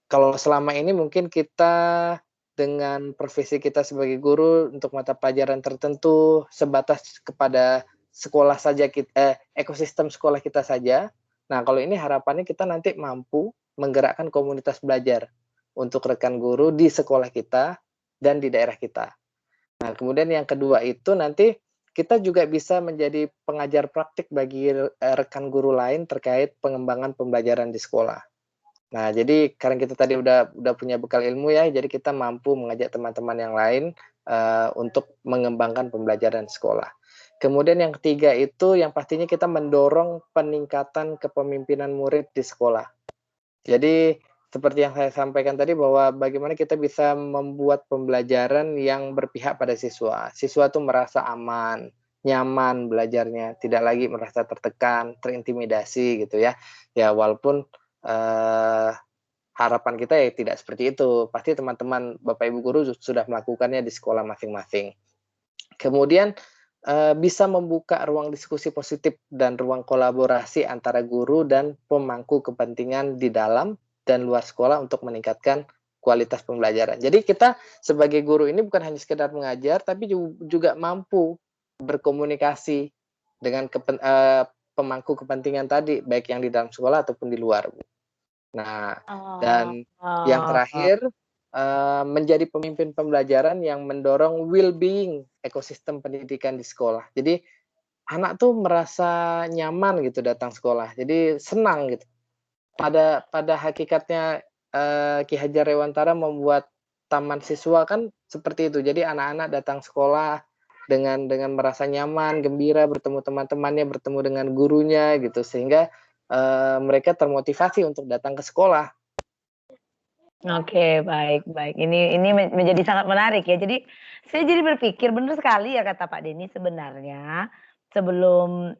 kalau selama ini mungkin kita dengan profesi kita sebagai guru untuk mata pelajaran tertentu sebatas kepada sekolah saja ekosistem sekolah kita saja. Nah, kalau ini harapannya kita nanti mampu menggerakkan komunitas belajar untuk rekan guru di sekolah kita dan di daerah kita. Nah, kemudian yang kedua itu nanti kita juga bisa menjadi pengajar praktik bagi, rekan guru lain terkait pengembangan pembelajaran di sekolah. Nah, jadi karena kita tadi udah punya bekal ilmu ya, jadi kita mampu mengajak teman-teman yang lain, untuk mengembangkan pembelajaran sekolah. Kemudian yang ketiga itu yang pastinya kita mendorong peningkatan kepemimpinan murid di sekolah. Jadi seperti yang saya sampaikan tadi bahwa bagaimana kita bisa membuat pembelajaran yang berpihak pada siswa. Siswa tuh merasa aman, nyaman belajarnya, tidak lagi merasa tertekan, terintimidasi gitu ya. Ya walaupun, eee, harapan kita ya tidak seperti itu. Pasti teman-teman Bapak Ibu guru sudah melakukannya di sekolah masing-masing. Kemudian, bisa membuka ruang diskusi positif dan ruang kolaborasi antara guru dan pemangku kepentingan di dalam dan luar sekolah untuk meningkatkan kualitas pembelajaran. Jadi kita sebagai guru ini bukan hanya sekedar mengajar, tapi juga mampu berkomunikasi dengan pemangku kepentingan tadi, baik yang di dalam sekolah ataupun di luar. Nah,
Oh,
dan yang
oh.
terakhir, menjadi pemimpin pembelajaran yang mendorong well-being ekosistem pendidikan di sekolah. Jadi, anak tuh merasa nyaman gitu datang sekolah, jadi senang gitu. Pada hakikatnya, Ki Hajar Dewantara membuat taman siswa kan seperti itu. Jadi anak-anak datang sekolah dengan merasa nyaman, gembira, bertemu teman-temannya, bertemu dengan gurunya gitu, sehingga, mereka termotivasi untuk datang ke sekolah.
Oke, baik baik. Ini menjadi sangat menarik ya. Jadi, saya jadi berpikir benar sekali ya kata Pak Denny sebenarnya sebelum,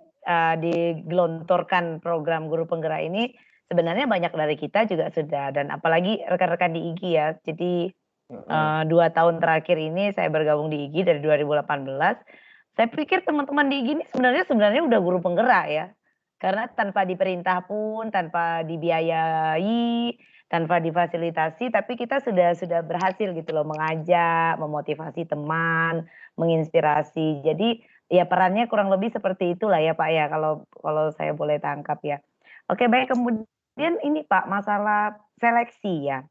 digelontorkan program guru penggerak ini, sebenarnya banyak dari kita juga sudah dan apalagi rekan-rekan di IGI ya. Jadi,
Mhm.
2 tahun terakhir ini saya bergabung di IGI dari 2018, saya pikir teman-teman di IGI ini sebenarnya udah guru penggerak ya. Karena tanpa diperintah pun, tanpa dibiayai, tanpa difasilitasi, tapi kita sudah berhasil gitu loh mengajak, memotivasi teman, menginspirasi. Jadi, ya perannya kurang lebih seperti itulah ya Pak ya, kalau kalau saya boleh tangkap ya. Oke baik, kemudian ini Pak, masalah seleksi ya.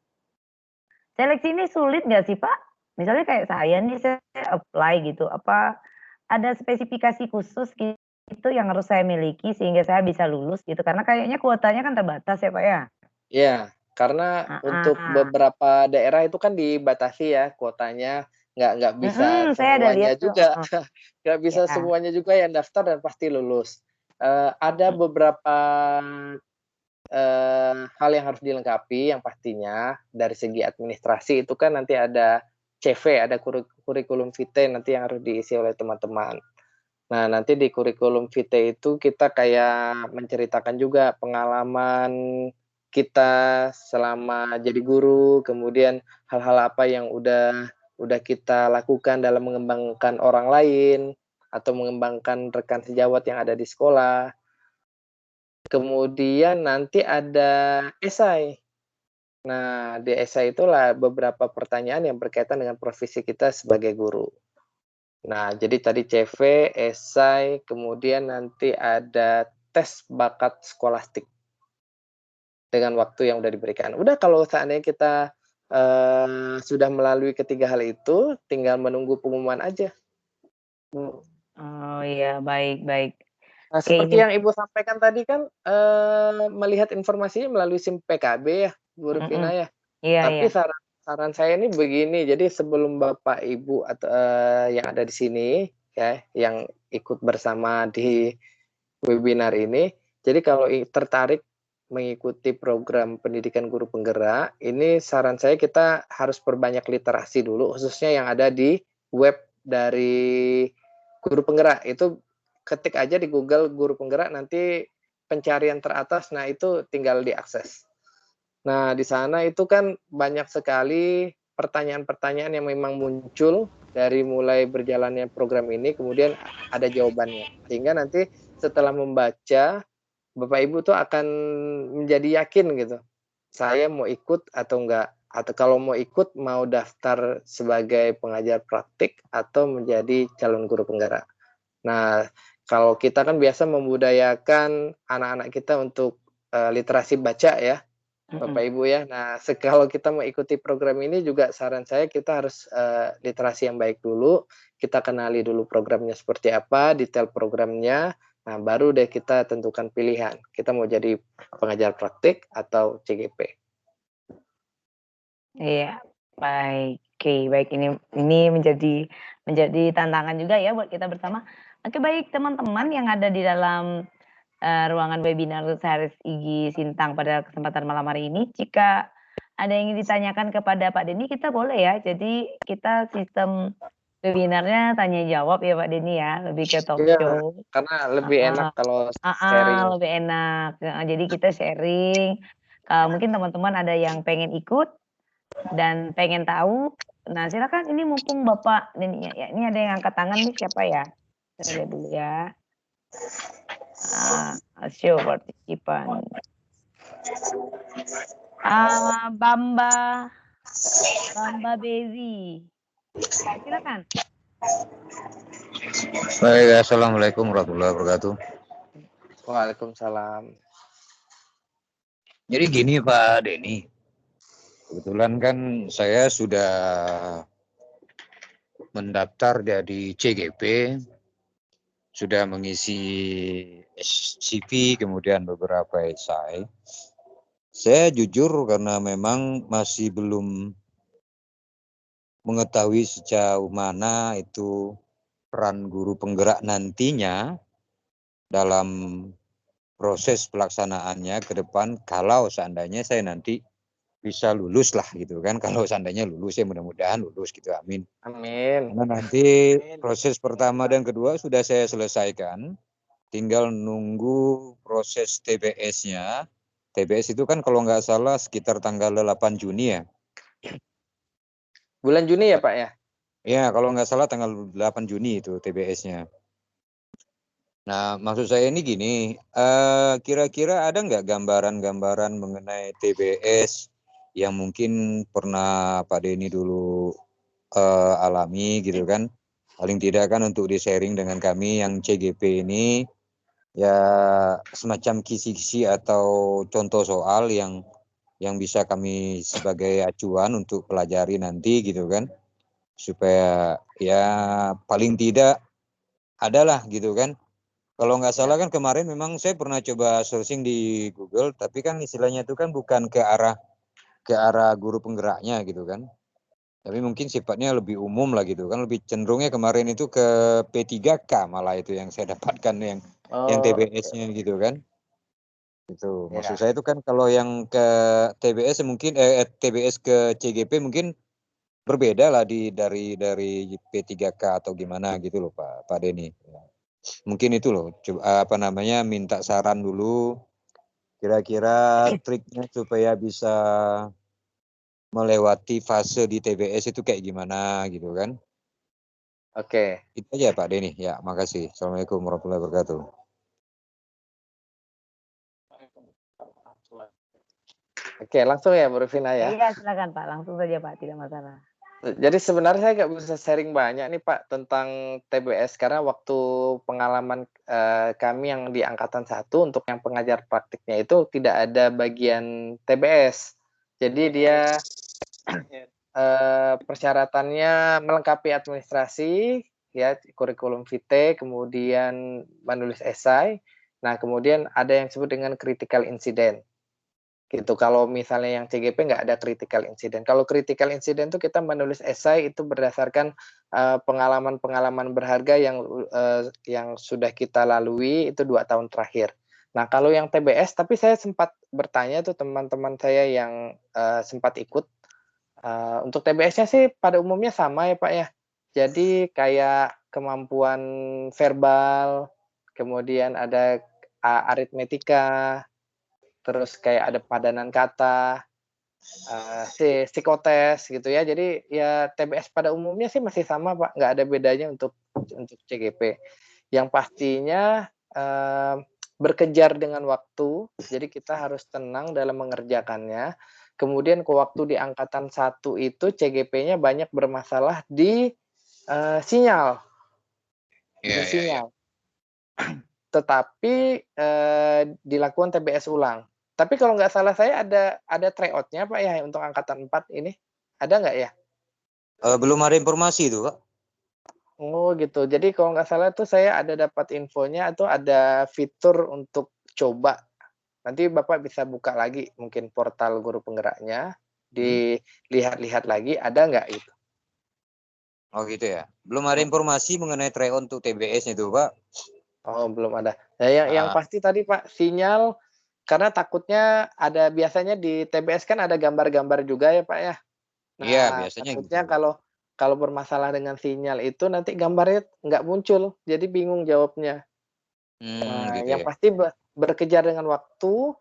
Seleksi ini sulit nggak sih, Pak? Misalnya kayak saya nih, saya apply gitu, apa ada spesifikasi khusus gitu yang harus saya miliki sehingga saya bisa lulus gitu? Karena kayaknya kuotanya kan terbatas ya, Pak, ya?
Iya, karena untuk
Heeh.
beberapa daerah itu kan dibatasi ya kuotanya, nggak bisa
Saya ada lihat
semuanya
tuh,
juga,
heeh,
nggak bisa
iya,
semuanya juga yang daftar dan pasti lulus. Ada
mhm,
beberapa, hal yang harus dilengkapi yang pastinya dari segi administrasi itu kan nanti ada CV, ada kurikulum vitae nanti yang harus diisi oleh teman-teman. Nah, nanti di kurikulum vitae itu kita kayak menceritakan juga pengalaman kita selama jadi guru, kemudian hal-hal apa yang udah kita lakukan dalam mengembangkan orang lain, atau mengembangkan rekan sejawat yang ada di sekolah. Kemudian nanti ada esai. Nah, di esai itulah beberapa pertanyaan yang berkaitan dengan profesi kita sebagai guru. Nah, jadi tadi CV, esai, kemudian nanti ada tes bakat skolastik dengan waktu yang udah diberikan. Udah kalau seandainya kita sudah melalui ketiga hal itu, tinggal menunggu pengumuman aja.
Oh iya, baik baik.
Nah,
Oke,
seperti
ini
yang Ibu sampaikan tadi kan melihat informasinya melalui SIM PKB ya, Bu Rufina ya.
iya iya.
Tapi saran saya ini begini, jadi sebelum Bapak Ibu atau yang ada di sini ya, yang ikut bersama di webinar ini, jadi kalau tertarik mengikuti program pendidikan guru penggerak, ini saran saya kita harus perbanyak literasi dulu, khususnya yang ada di web dari guru penggerak. Itu ketik aja di Google guru penggerak, nanti pencarian teratas, nah itu tinggal diakses. Nah, di sana itu kan banyak sekali pertanyaan-pertanyaan yang memang muncul dari mulai berjalannya program ini, kemudian ada jawabannya. Sehingga nanti setelah membaca, Bapak Ibu tuh akan menjadi yakin gitu, saya mau ikut atau enggak. Atau kalau mau ikut, mau daftar sebagai pengajar praktik atau menjadi calon guru penggerak. Nah, kalau kita kan biasa membudayakan anak-anak kita untuk literasi baca ya, Bapak Ibu ya. Nah, kalau kita mau ikuti program ini juga saran saya kita harus literasi yang baik dulu. Kita kenali dulu programnya seperti apa, detail programnya. Nah, baru deh kita tentukan pilihan. Kita mau jadi pengajar praktik atau CGP.
Iya, baik. Oke, baik ini menjadi tantangan juga ya buat kita bersama. Oke, baik teman-teman yang ada di dalam ruangan webinar Series Igi Sintang pada kesempatan malam hari ini. Jika ada yang ingin ditanyakan kepada Pak Denny, kita boleh ya. Jadi kita sistem webinarnya tanya jawab ya Pak Denny ya, lebih ke talk
Iya,
show.
karena lebih enak kalau
Heeh,
sharing.
lebih enak. Jadi kita sharing. Mungkin teman-teman ada yang pengen ikut dan pengen tahu. Nah, silakan ini mumpung Bapak Denny ya. Ini ada yang angkat tangan nih siapa ya? Kita lihat dulu ya. Show partisipan. Bamba Bezi. Silakan.
Baik, assalamualaikum warahmatullahi wabarakatuh.
Waalaikumsalam.
Jadi gini Pak Denny, kebetulan kan saya sudah mendaftar jadi CGP, sudah mengisi CV, kemudian beberapa esai. Saya jujur karena memang masih belum mengetahui sejauh mana itu peran guru penggerak nantinya dalam proses pelaksanaannya ke depan kalau seandainya saya nanti bisa lulus lah gitu kan. Kalau seandainya lulus ya mudah-mudahan lulus gitu, amin.
Amin.
Karena nanti proses pertama dan kedua sudah saya selesaikan, tinggal nunggu proses TBS-nya. TBS itu kan kalau nggak salah sekitar tanggal 8 Juni ya.
Bulan Juni ya Pak ya?
Ya kalau nggak salah tanggal 8 Juni itu TBS-nya. Nah, maksud saya ini gini, kira-kira ada nggak gambaran-gambaran mengenai TBS yang mungkin pernah Pak Denny dulu alami gitu kan? Paling tidak kan untuk di-sharing dengan kami yang CGP ini, ya semacam kisi-kisi atau contoh soal yang bisa kami sebagai acuan untuk pelajari nanti gitu kan? Supaya ya paling tidak adalah gitu kan? Kalau nggak salah kan kemarin memang saya pernah coba searching di Google, tapi kan istilahnya itu kan bukan ke arah guru penggeraknya gitu kan. Tapi mungkin sifatnya lebih umum lah gitu kan, lebih cenderungnya kemarin itu ke P3K malah itu yang saya dapatkan yang TBS-nya gitu kan. Itu maksud saya itu kan kalau yang ke TBS mungkin TBS ke CGP mungkin berbeda lah dari P3K atau gimana gitu loh Pak Denny. Mungkin itu loh, coba minta saran dulu, kira-kira triknya supaya bisa melewati fase di TBS itu kayak gimana gitu kan.
Oke.
Itu aja Pak Denny, ya makasih. Assalamualaikum warahmatullahi wabarakatuh.
Oke, langsung ya Bu Rufina ya.
Iya, silakan Pak. Langsung saja Pak, tidak masalah.
Jadi sebenarnya saya nggak bisa sharing banyak nih Pak tentang TBS karena waktu pengalaman kami yang di angkatan 1 untuk yang pengajar praktiknya itu tidak ada bagian TBS. Jadi dia persyaratannya melengkapi administrasi, ya kurikulum vitae, kemudian menulis esai. Nah, kemudian ada yang disebut dengan critical incident. Gitu. Kalau misalnya yang CGP nggak ada critical incident. Kalau critical incident itu kita menulis esai itu berdasarkan pengalaman-pengalaman berharga yang sudah kita lalui itu 2 tahun terakhir. Nah, kalau yang TBS, tapi saya sempat bertanya tuh teman-teman saya yang sempat ikut. Untuk TBS-nya sih pada umumnya sama ya Pak ya. Jadi kayak kemampuan verbal, kemudian ada aritmetika, terus kayak ada padanan kata, psikotes gitu ya. Jadi ya TBS pada umumnya sih masih sama Pak, nggak ada bedanya untuk CGP. Yang pastinya berkejar dengan waktu, jadi kita harus tenang dalam mengerjakannya. Kemudian ke waktu di angkatan 1 itu CGP-nya banyak bermasalah di sinyal. Di sinyal. Tetapi dilakukan TBS ulang. Tapi kalau nggak salah saya ada tryout-nya Pak ya untuk angkatan 4 ini. Ada nggak ya?
Belum ada informasi itu, Pak.
Oh gitu. Jadi kalau nggak salah tuh saya ada dapat infonya atau ada fitur untuk coba. Nanti Bapak bisa buka lagi mungkin portal guru penggeraknya, dilihat-lihat lagi ada nggak itu.
Oh gitu ya. Belum ada informasi mengenai tryout untuk TBS itu, Pak.
Oh belum ada. Nah, yang pasti tadi Pak sinyal karena takutnya ada biasanya di TBS kan ada gambar-gambar juga ya Pak ya.
Iya,
Nah
biasanya
takutnya
gitu.
kalau bermasalah dengan sinyal itu nanti gambarnya nggak muncul, jadi bingung jawabnya. Nah,
Gitu
yang
ya.
pasti berkejar dengan waktu,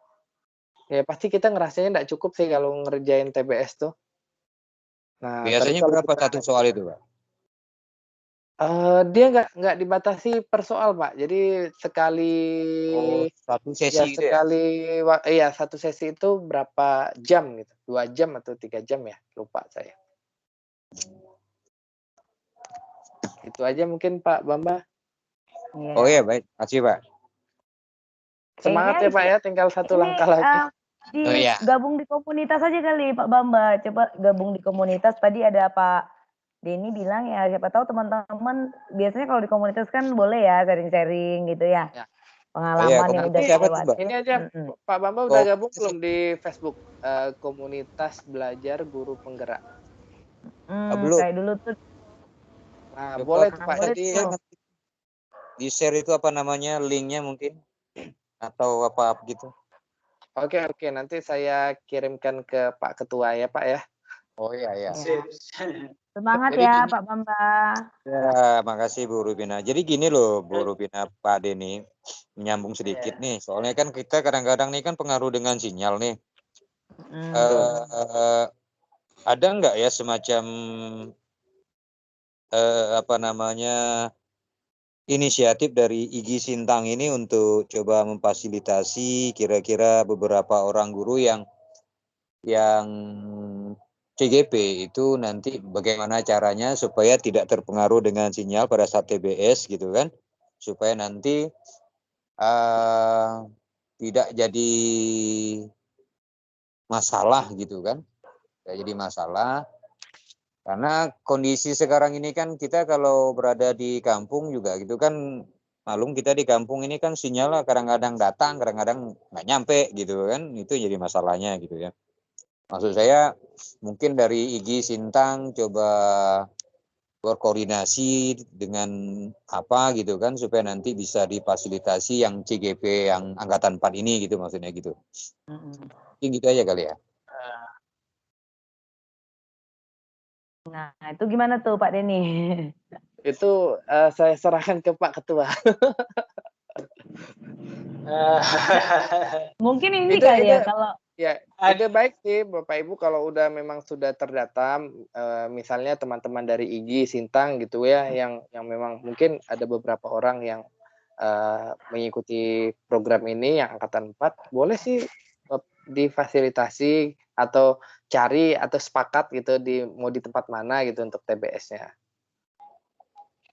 ya pasti kita ngerasanya nggak cukup sih kalau ngerjain TBS tuh. Nah, tapi
Biasanya
kalau
berapa
kita
satu soal itu, Pak?
dia nggak dibatasi per soal, Pak. Jadi sekali
Oh, satu
ya
sesi gitu ya?
sekali iya, satu sesi itu berapa jam gitu, 2 jam atau 3 jam ya, lupa saya. Itu aja mungkin Pak Bamba.
Oh
Iya.
iya, baik. Makasih, Pak.
Semangat ya Pak ya, tinggal satu
Ini
langkah lagi.
Oh iya.
gabung di komunitas aja kali Pak Bamba. Coba gabung di komunitas. Tadi ada Pak Denny bilang ya siapa tahu teman-teman biasanya kalau di komunitas kan boleh ya sharing-sharing gitu ya.
Ya.
Pengalaman yang udah
Komunitas siapa tuh,
dilewati.
Mbak?
Ini aja Pak Bamba udah gabung belum di Facebook komunitas belajar guru penggerak.
Belum.
Kayak dulu tuh.
Nah,
Coba
boleh tuh Pak.
boleh
Jadi
tuh.
di share itu apa namanya, linknya mungkin atau apa gitu.
Oke, nanti saya kirimkan ke Pak Ketua ya Pak ya.
Oh iya.
Ya. Semangat
Jadi
ya
gini,
Pak Bamba.
ya, makasih Bu Rubina. Jadi gini loh Bu Rubina, Pak Denny, menyambung sedikit nih. Soalnya kan kita kadang-kadang nih kan pengaruh dengan sinyal nih. Ada nggak ya semacam apa namanya inisiatif dari IGI Sintang ini untuk coba memfasilitasi kira-kira beberapa orang guru yang CGP itu nanti bagaimana caranya supaya tidak terpengaruh dengan sinyal pada saat TBS gitu kan, supaya nanti tidak jadi masalah gitu kan, tidak jadi masalah. Karena kondisi sekarang ini kan kita kalau berada di kampung juga gitu kan, malum kita di kampung ini kan sinyal kadang-kadang datang, kadang-kadang nggak nyampe gitu kan, itu jadi masalahnya gitu ya. Maksud saya mungkin dari IGI Sintang coba berkoordinasi dengan apa gitu kan supaya nanti bisa difasilitasi yang CGP yang angkatan 4 ini gitu maksudnya gitu. Mungkin gitu aja kali ya.
Nah, itu gimana tuh Pak Denny?
Itu saya serahkan ke Pak Ketua.
Mungkin ini
Itu
kali ya kalau
ya ide baik sih Bapak Ibu kalau udah memang sudah terdata misalnya teman-teman dari IGI Sintang gitu ya yang memang mungkin ada beberapa orang yang mengikuti program ini yang angkatan 4 boleh sih difasilitasi atau cari atau sepakat gitu mau di tempat mana gitu untuk TBS-nya.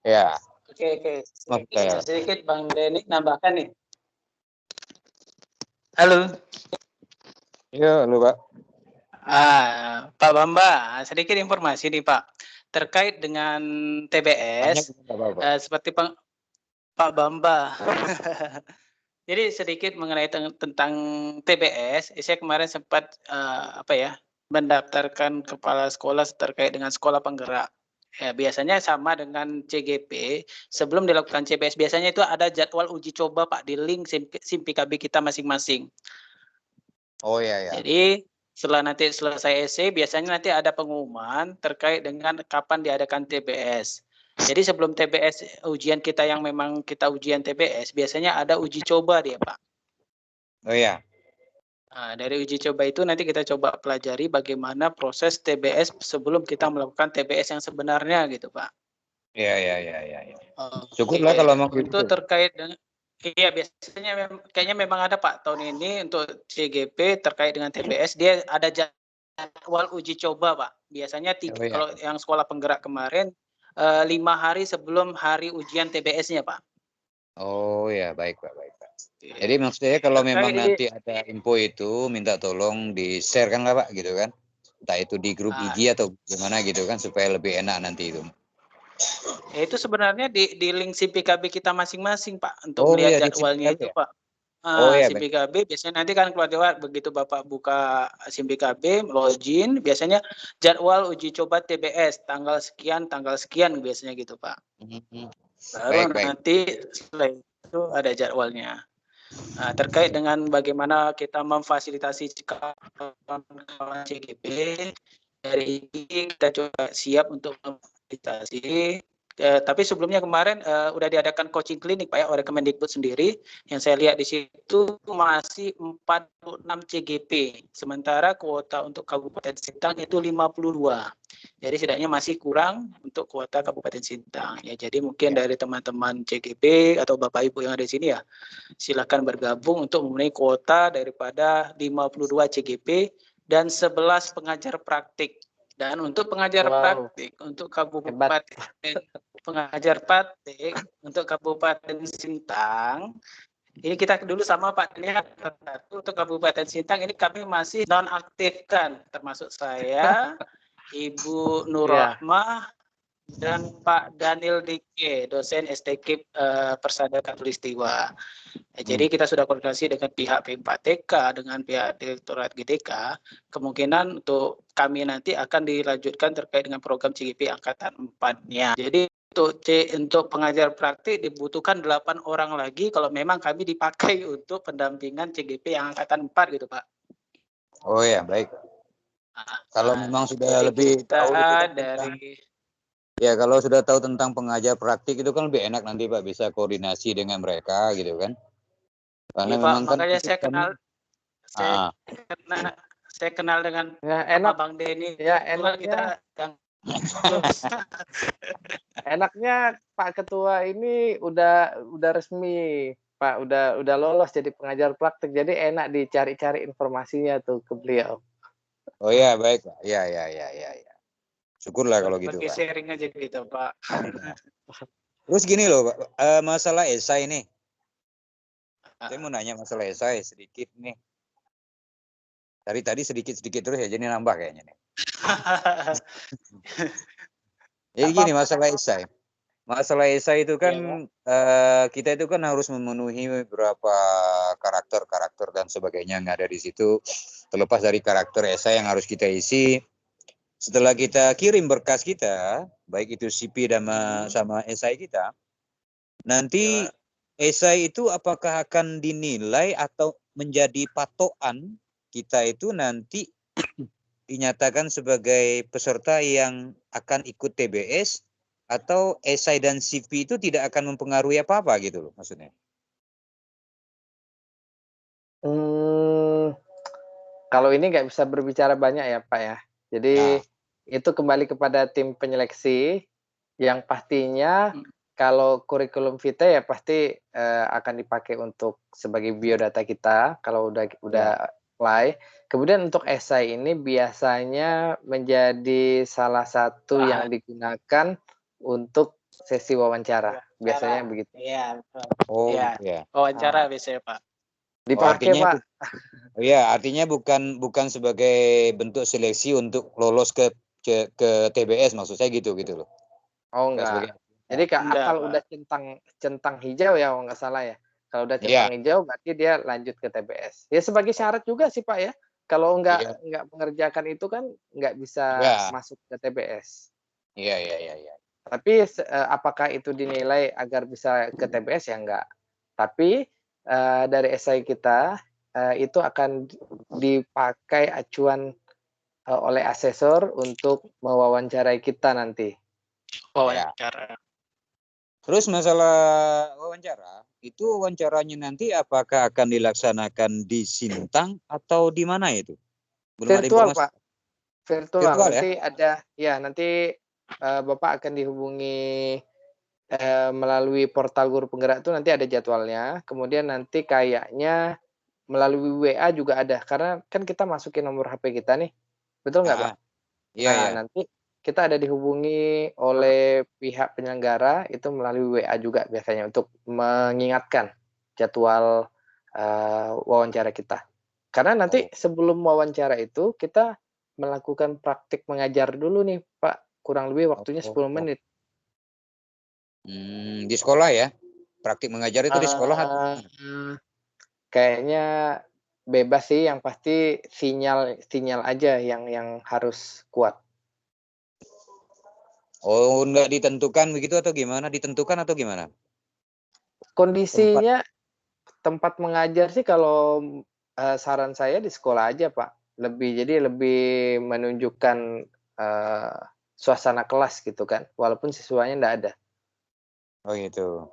Ya,
Oke.
Oke.
Sedikit Bang Denny nambahkan nih. Halo.
Iya, lu Pak.
Pak Bamba, sedikit informasi nih Pak. Terkait dengan TBS, seperti Pak Bamba. Jadi sedikit mengenai tentang TBS, saya kemarin sempat mendaftarkan kepala sekolah terkait dengan sekolah penggerak. Ya, biasanya sama dengan CGP, sebelum dilakukan CBS biasanya itu ada jadwal uji coba Pak di link SIM PKB kita masing-masing.
Oh iya.
Jadi setelah nanti selesai essay biasanya nanti ada pengumuman terkait dengan kapan diadakan TBS. Jadi sebelum TBS ujian kita yang memang kita ujian TBS biasanya ada uji coba dia Pak.
Oh iya.
Nah, dari uji coba itu nanti kita coba pelajari bagaimana proses TBS sebelum kita melakukan TBS yang sebenarnya gitu Pak.
Iya.
Oke.
Syukurlah kalau mau
Untuk
gitu.
terkait dengan biasanya kayaknya memang ada Pak tahun ini untuk CGP terkait dengan TBS dia ada jadwal uji coba Pak. Biasanya kalau yang sekolah penggerak kemarin 5 hari sebelum hari ujian TBS-nya Pak.
Oh ya, baik Pak. Jadi maksudnya kalau memang nanti ada info itu minta tolong di-share kan lah Pak gitu kan. Entah itu di grup IG atau gimana gitu kan supaya lebih enak nanti itu.
Itu sebenarnya di link SIM PKB kita masing-masing Pak untuk melihat jadwalnya itu Pak. SIM PKB biasanya nanti kan keluar jadwal begitu Bapak buka SIM PKB login biasanya jadwal uji coba TBS tanggal sekian biasanya gitu Pak. Baru nanti setelah itu ada jadwalnya. Terkait dengan bagaimana kita memfasilitasi kawan-kawan CGP dari ini kita coba siap untuk memfasilitasi. Tapi sebelumnya kemarin udah diadakan coaching klinik Pak ya oleh Kemendikbud sendiri. Yang saya lihat di situ masih 46 CGP. Sementara kuota untuk Kabupaten Sintang itu 52. Jadi setidaknya masih kurang untuk kuota Kabupaten Sintang. Ya, jadi mungkin dari teman-teman CGP atau Bapak Ibu yang ada di sini ya, silakan bergabung untuk memenuhi kuota daripada 52 CGP dan 11 pengajar praktik. Dan untuk pengajar praktik untuk Kabupaten pengajar praktik untuk Kabupaten Sintang ini kita dulu sama Pak lihat untuk Kabupaten Sintang ini kami masih nonaktifkan termasuk saya, Ibu Nur Rahmah dan Pak Daniel Dike, dosen STKIP Persada Katulistiwa. Jadi kita sudah koordinasi dengan pihak P4TK, dengan pihak Direktorat GDK, kemungkinan untuk kami nanti akan dilanjutkan terkait dengan program CGP Angkatan 4-nya. Jadi untuk pengajar praktik dibutuhkan 8 orang lagi kalau memang kami dipakai untuk pendampingan CGP yang Angkatan 4 gitu Pak.
Oh ya, baik. Kalau memang sudah lebih tahu dari ya kalau sudah tahu tentang pengajar praktik itu kan lebih enak nanti Pak bisa koordinasi dengan mereka gitu kan. Karena memang
Pak,
kan
makanya saya kenal dengan Bang Denny.
Ya enaknya enaknya Pak Ketua ini udah resmi Pak, udah lolos jadi pengajar praktik, jadi enak dicari-cari informasinya tuh ke beliau.
Oh ya, baik Pak. Ya. Syukurlah kalau gitu
Bagi
Pak.
sharing aja gitu Pak.
Terus gini loh Pak, masalah esai nih. Saya mau nanya masalah esai sedikit nih. Dari tadi sedikit terus ya, jadi nambah kayaknya nih. Jadi gini masalah esai. Masalah esai itu kan kita itu kan harus memenuhi beberapa karakter dan sebagainya yang ada di situ. Terlepas dari karakter esai yang harus kita isi, setelah kita kirim berkas kita, baik itu CV dan sama esai kita, nanti esai itu apakah akan dinilai atau menjadi patokan kita itu nanti dinyatakan sebagai peserta yang akan ikut TBS atau esai dan CV itu tidak akan mempengaruhi apa-apa gitu loh maksudnya.
Kalau ini nggak bisa berbicara banyak ya Pak ya. Jadi itu kembali kepada tim penyeleksi yang pastinya kalau kurikulum vitae ya pasti akan dipakai untuk sebagai biodata kita kalau udah apply. Kemudian untuk esai ini biasanya menjadi salah satu yang digunakan untuk sesi wawancara. Biasanya begitu.
Iya, betul.
Oh,
Iya,
gitu ya.
wawancara biasanya, Pak.
Dipakai,
artinya
Pak.
artinya bukan sebagai bentuk seleksi untuk lolos ke TBS, maksud saya gitu loh.
Oh,
Nggak sebagai.
enggak. Jadi
Enggak,
asal
Pak.
udah centang hijau ya, kalau nggak salah ya. Kalau udah
Iya.
centang hijau berarti dia lanjut ke TBS. Ya sebagai syarat juga sih, Pak ya. Kalau
Iya.
nggak mengerjakan itu kan nggak bisa
Iya.
masuk ke TBS.
Iya.
Tapi apakah itu dinilai agar bisa ke TBS ya enggak. Tapi dari esai kita itu akan dipakai acuan oleh asesor untuk mewawancarai kita nanti.
Wawancara.
Terus masalah wawancara, itu wawancaranya nanti apakah akan dilaksanakan di Sintang atau di mana itu? Belum ada
Virtual,
informasi.
Pak. Virtual
Virtual,
nanti ada nanti Bapak akan dihubungi melalui portal guru penggerak itu nanti ada jadwalnya. Kemudian nanti kayaknya melalui WA juga ada karena kan kita masukin nomor HP kita nih. Betul nggak, Pak?
Iya,
Nah,
iya.
nanti kita ada dihubungi oleh pihak penyelenggara itu melalui WA juga biasanya untuk mengingatkan jadwal wawancara kita. Karena nanti sebelum wawancara itu kita melakukan praktik mengajar dulu nih, Pak. Kurang lebih waktunya 10 menit.
Di sekolah ya? Praktik mengajar itu di sekolah atau gimana?
Kayaknya bebas sih, yang pasti sinyal aja yang harus kuat.
Oh, enggak ditentukan begitu atau gimana? Ditentukan atau gimana?
Kondisinya tempat mengajar sih kalau saran saya di sekolah aja, Pak. Jadi lebih menunjukkan suasana kelas gitu kan, walaupun siswanya enggak ada.
Oh gitu.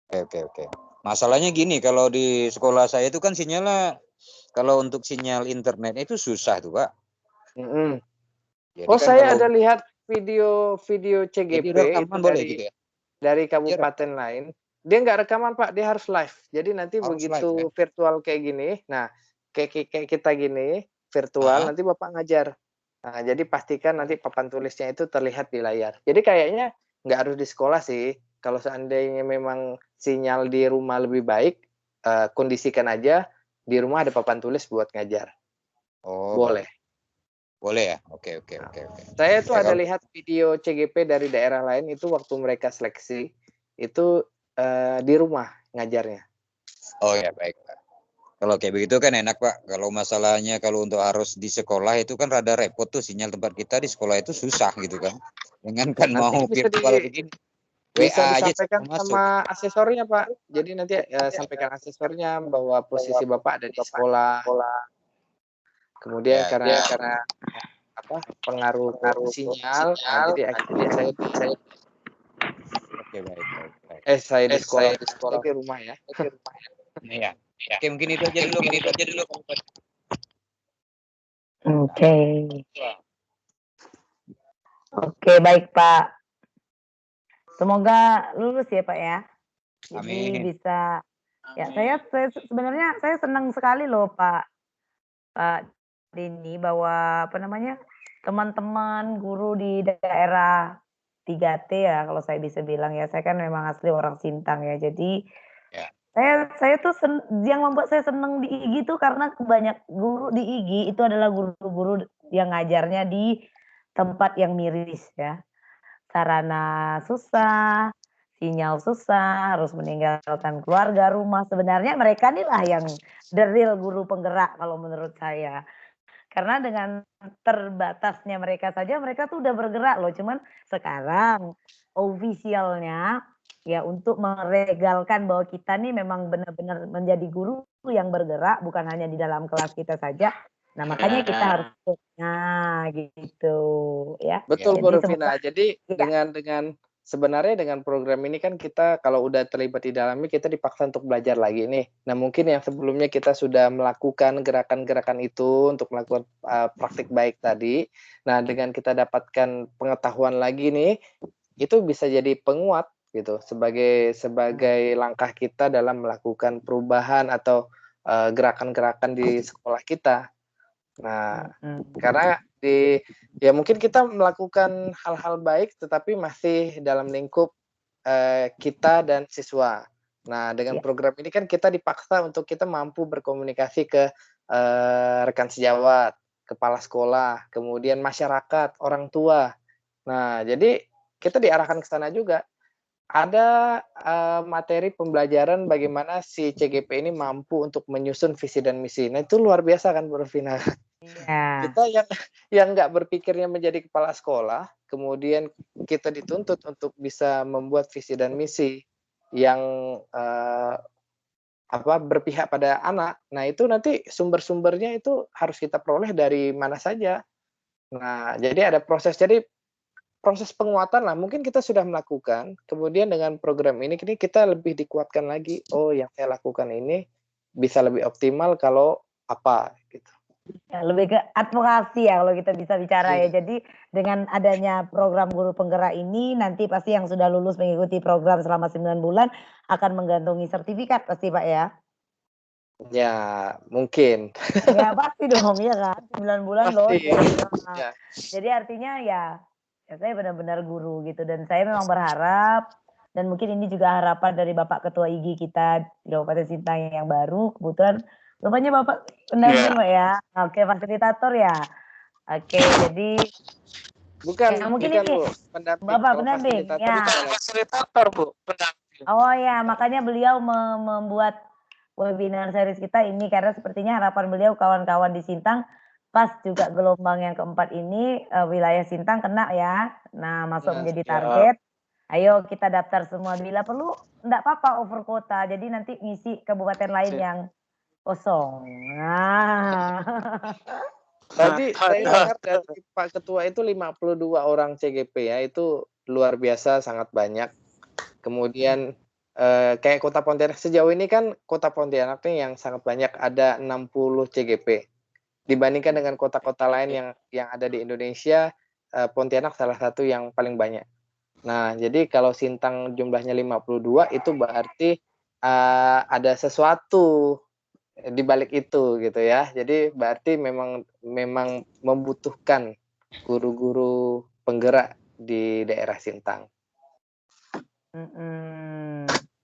Oke. Masalahnya gini, kalau di sekolah saya itu kan sinyalnya, kalau untuk sinyal internet itu susah tuh, Pak. Jadi
Oh,
kan
saya
kalau
ada lihat video
jadi
CGP
rekaman
itu
boleh gitu ya?
dari
Iya,
kabupaten lain. Dia nggak rekaman, Pak, dia harus live. Jadi nanti
harus live ya?
begitu virtual kayak gini, nah kayak kita gini virtual, nanti Bapak ngajar. Nah, jadi pastikan nanti papan tulisnya itu terlihat di layar. Jadi kayaknya nggak harus di sekolah sih. Kalau seandainya memang sinyal di rumah lebih baik, kondisikan aja di rumah ada papan tulis buat ngajar.
Oh,
Boleh.
boleh ya? Oke.
Saya tuh
Ya,
ada
kalau
lihat video CGP dari daerah lain itu waktu mereka seleksi itu di rumah ngajarnya.
Oh ya, baik, Pak. Kalau kayak begitu kan enak, Pak. Kalau masalahnya kalau untuk harus di sekolah itu kan rada repot tuh, sinyal tempat kita di sekolah itu susah gitu kan. Dengan kan
Nanti
mau virtual begini,
bisa
WA aja
disampaikan
mau masuk.
sama asesornya, Pak. Jadi nanti sampaikan asesornya bahwa posisi Bapak ada di sekolah. Kemudian
Ya,
karena pengaruh sinyal, jadi akhirnya
oke, baik.
saya di sekolah, saya di rumah ya.
Iya. Oke, mungkin itu aja dulu, Pak.
Oke. Oke, baik, Pak. Semoga lulus ya, Pak ya. Jadi
Amin.
bisa ya, saya sebenarnya saya senang sekali loh, Pak Denny, bahwa teman-teman guru di daerah 3T ya, kalau saya bisa bilang ya. Saya kan memang asli orang Sintang ya. Jadi
Ya.
saya tuh yang membuat saya senang di IGI itu karena banyak guru di IGI itu adalah guru-guru yang ngajarnya di tempat yang miris ya. Sarana susah, sinyal susah, harus meninggalkan keluarga, rumah. Sebenarnya mereka inilah yang the real guru penggerak kalau menurut saya. Karena dengan terbatasnya mereka saja, mereka tuh udah bergerak loh. Cuman sekarang ofisialnya ya untuk meregalkan bahwa kita nih memang benar-benar menjadi guru yang bergerak, bukan hanya di dalam kelas kita saja. Nah, makanya kita harus gitu ya.
Betul, Bu
Jadi
Rufina. Jadi
ya.
dengan sebenarnya dengan program ini kan kita kalau udah terlibat di dalamnya kita dipaksa untuk belajar lagi nih. Nah, mungkin yang sebelumnya kita sudah melakukan gerakan-gerakan itu untuk melakukan praktik baik tadi. Nah, dengan kita dapatkan pengetahuan lagi nih, itu bisa jadi penguat gitu sebagai langkah kita dalam melakukan perubahan atau gerakan-gerakan di sekolah kita. Nah, karena ya mungkin kita melakukan hal-hal baik, tetapi masih dalam lingkup kita dan siswa. Nah, dengan program ini kan kita dipaksa untuk kita mampu berkomunikasi ke rekan sejawat, kepala sekolah, kemudian masyarakat, orang tua. Nah, jadi kita diarahkan ke sana juga. Ada materi pembelajaran bagaimana si CGP ini mampu untuk menyusun visi dan misi. Nah, itu luar biasa kan, Bu Rufina?
Iya.
Kita yang nggak berpikirnya menjadi kepala sekolah, kemudian kita dituntut untuk bisa membuat visi dan misi yang berpihak pada anak. Nah, itu nanti sumber-sumbernya itu harus kita peroleh dari mana saja. Nah, jadi ada proses penguatan lah. Mungkin kita sudah melakukan, kemudian dengan program ini kita lebih dikuatkan lagi. Oh, yang saya lakukan ini bisa lebih optimal kalau apa gitu.
Ya, lebih ke advokasi ya kalau kita bisa bicara ya. Jadi dengan adanya program guru penggerak ini nanti pasti yang sudah lulus mengikuti program selama 9 bulan akan menggantungi sertifikat pasti Pak ya?
Ya, mungkin.
Ya pasti dong ya kan, 9 bulan loh.
Ya.
Jadi artinya ya saya benar-benar guru gitu dan saya memang berharap dan mungkin ini juga harapan dari Bapak Ketua IG kita di Kabupaten Sintang yang baru, kebetulan rupanya Bapak pendamping Pak ya. Oke, fasilitator ya. Oke, jadi
bukan
mungkin
bukan
ini
Bu, pendamping.
Bapak
Kalau
pendamping ya.
Fasilitator Bu, pendamping.
Oh ya, makanya beliau membuat webinar series kita ini karena sepertinya harapan beliau kawan-kawan di Sintang pas juga gelombang yang keempat ini wilayah Sintang kena ya. Nah, masuk menjadi target. Ayo kita daftar semua, bila perlu enggak apa-apa over kota. Jadi nanti ngisi kabupaten lain yang kosong. Nah.
Tadi saya dengar dari Pak Ketua itu 52 orang CGP ya, itu luar biasa, sangat banyak. Kemudian kayak Kota Pontianak sejauh ini kan Kota Pontianak nih yang sangat banyak, ada 60 CGP. Dibandingkan dengan kota-kota lain yang ada di Indonesia, Pontianak salah satu yang paling banyak. Nah, jadi kalau Sintang jumlahnya 52 itu berarti ada sesuatu di balik itu gitu ya. Jadi berarti memang membutuhkan guru-guru penggerak di daerah Sintang.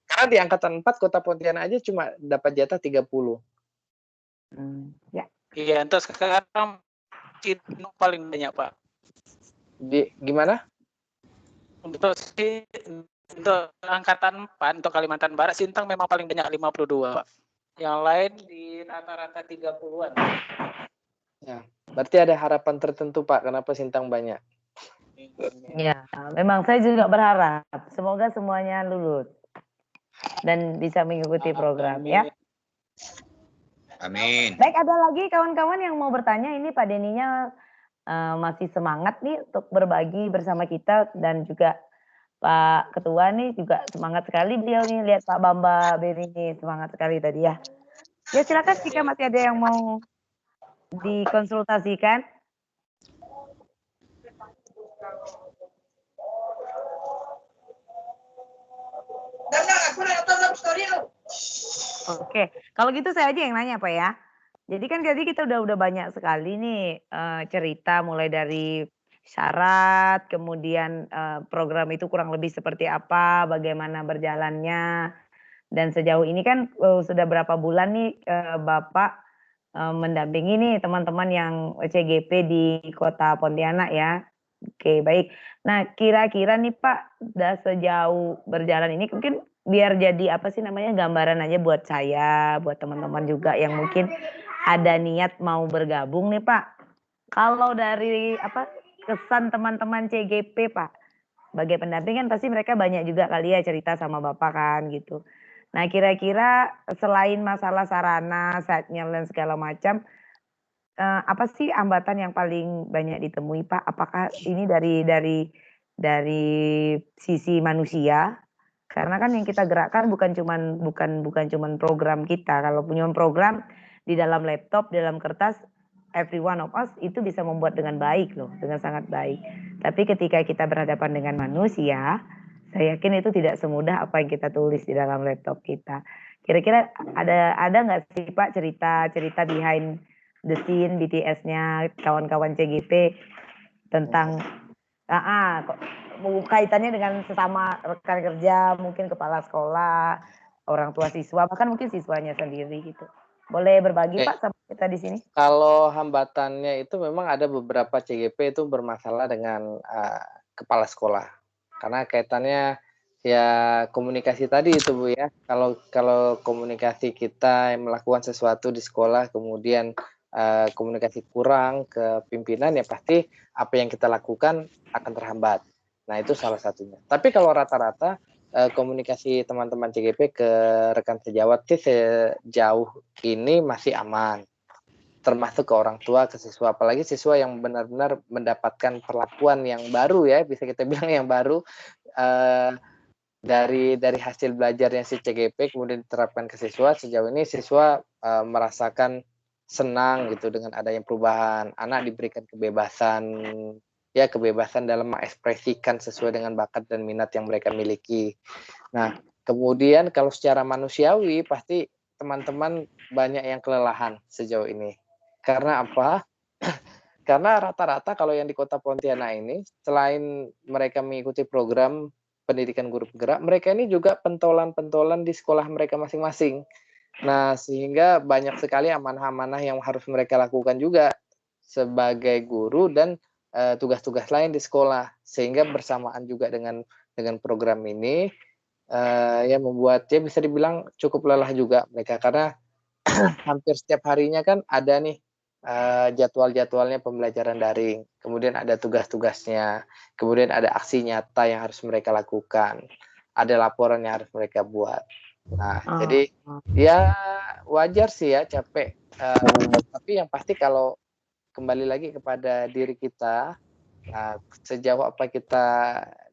Karena di angkatan 4 Kota Pontianak aja cuma dapat jatah 30.
Ya.
Iya, untuk sekarang Sintang paling banyak Pak.
Gimana?
Untuk angkatan 4 untuk Kalimantan Barat Sintang memang paling banyak 52 Pak. Yang lain di rata-rata 30-an.
Ya, berarti ada harapan tertentu Pak kenapa Sintang banyak?
Ya, memang saya juga berharap semoga semuanya lulus dan bisa mengikuti program ya.
Amin.
Baik, ada lagi kawan-kawan yang mau bertanya. Ini Pak Deninya masih semangat nih untuk berbagi bersama kita dan juga Pak Ketua nih juga semangat sekali beliau nih, lihat Pak Bamba Beni nih semangat sekali tadi ya. Ya silakan jika masih ada yang mau dikonsultasikan. Oke, kalau gitu saya aja yang nanya Pak ya. Jadi kan tadi kita udah banyak sekali nih cerita mulai dari syarat, kemudian program itu kurang lebih seperti apa, bagaimana berjalannya, dan sejauh ini kan sudah berapa bulan nih Bapak mendampingi nih teman-teman yang CGP di Kota Pontianak ya. Oke, baik. Nah, kira-kira nih Pak, sejauh berjalan ini mungkin biar jadi apa sih namanya gambaran aja buat saya, buat teman-teman juga yang mungkin ada niat mau bergabung nih Pak. Kalau dari kesan teman-teman CGP Pak, sebagai pendamping kan pasti mereka banyak juga kali ya cerita sama Bapak kan gitu. Nah, kira-kira selain masalah sarana, site-nya dan segala macam, apa sih hambatan yang paling banyak ditemui Pak? Apakah ini dari sisi manusia? Karena kan yang kita gerakkan bukan cuman program kita. Kalau punya program di dalam laptop, di dalam kertas, every one of us itu bisa membuat dengan baik loh, dengan sangat baik. Tapi ketika kita berhadapan dengan manusia, saya yakin itu tidak semudah apa yang kita tulis di dalam laptop kita. Kira-kira ada nggak sih Pak cerita behind the scene BTS-nya kawan-kawan CGP tentang kaitannya dengan sesama rekan kerja, mungkin kepala sekolah, orang tua siswa, bahkan mungkin siswanya sendiri gitu. Boleh berbagi Pak sama kita di sini?
Kalau hambatannya itu memang ada beberapa CGP itu bermasalah dengan kepala sekolah. Karena kaitannya ya komunikasi tadi itu Bu ya. Kalau komunikasi kita melakukan sesuatu di sekolah kemudian komunikasi kurang ke pimpinan ya pasti apa yang kita lakukan akan terhambat. Nah, itu salah satunya. Tapi kalau rata-rata komunikasi teman-teman CGP ke rekan sejawat sih sejauh ini masih aman. Termasuk ke orang tua, ke siswa, apalagi siswa yang benar-benar mendapatkan perlakuan yang baru ya, bisa kita bilang yang baru dari hasil belajarnya si CGP kemudian diterapkan ke siswa. Sejauh ini siswa merasakan senang gitu dengan adanya perubahan. Anak diberikan kebebasan dalam mengekspresikan sesuai dengan bakat dan minat yang mereka miliki. Nah, kemudian kalau secara manusiawi pasti teman-teman banyak yang kelelahan sejauh ini. Karena apa? Karena rata-rata kalau yang di Kota Pontianak ini, selain mereka mengikuti program pendidikan guru penggerak, mereka ini juga pentolan-pentolan di sekolah mereka masing-masing. Nah, sehingga banyak sekali amanah-amanah yang harus mereka lakukan juga sebagai guru dan tugas-tugas lain di sekolah. Sehingga bersamaan juga dengan program ini, yang membuatnya bisa dibilang cukup lelah juga mereka. Karena hampir setiap harinya kan ada nih jadwal-jadwalnya pembelajaran daring, kemudian ada tugas-tugasnya, kemudian ada aksi nyata yang harus mereka lakukan, ada laporan yang harus mereka buat. Nah, jadi ya wajar sih ya capek, tapi yang pasti kalau kembali lagi kepada diri kita, sejauh apa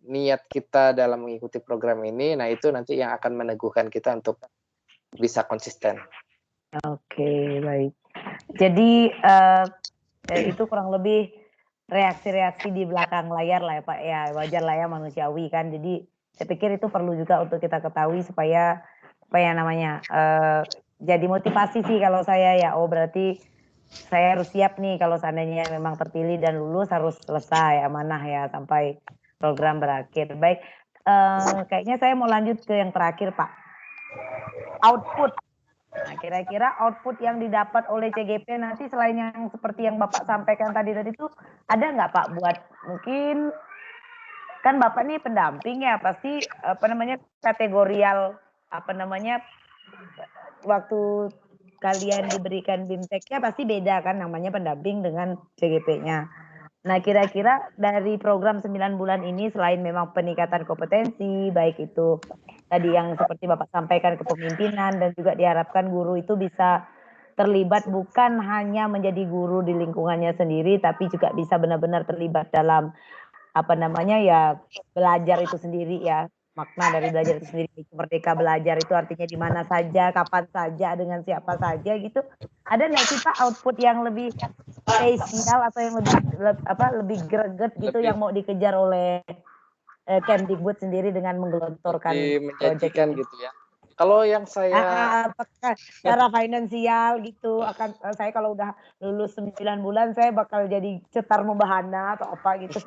niat kita dalam mengikuti program ini, nah itu nanti yang akan meneguhkan kita untuk bisa konsisten.
Oke, baik. Jadi itu kurang lebih reaksi-reaksi di belakang layar lah ya Pak ya, wajar lah ya manusiawi kan. Jadi saya pikir itu perlu juga untuk kita ketahui supaya jadi motivasi sih kalau saya ya. Oh berarti saya harus siap nih kalau seandainya memang terpilih dan lulus harus selesai amanah ya sampai program berakhir. Baik, kayaknya saya mau lanjut ke yang terakhir Pak. Output. Nah, kira-kira output yang didapat oleh CGP nanti selain yang seperti yang Bapak sampaikan tadi itu ada nggak Pak buat mungkin kan Bapak nih pendamping ya pasti kategorial waktu kalian diberikan BIMTEK-nya pasti beda kan namanya pendamping dengan CGP-nya. Nah, kira-kira dari program 9 bulan ini selain memang peningkatan kompetensi, baik itu tadi yang seperti Bapak sampaikan kepemimpinan dan juga diharapkan guru itu bisa terlibat bukan hanya menjadi guru di lingkungannya sendiri, tapi juga bisa benar-benar terlibat dalam belajar itu sendiri ya. Makna dari belajar itu sendiri, merdeka belajar itu artinya di mana saja, kapan saja, dengan siapa saja gitu. Ada nggak sih Pak output yang lebih spesial atau yang lebih greget gitu yang mau dikejar oleh Kemdikbud sendiri dengan menggelontorkan proyek ini
gitu ya. Kalau yang saya
apakah secara finansial gitu akan saya kalau udah lulus 9 bulan saya bakal jadi cetar membahana atau apa gitu.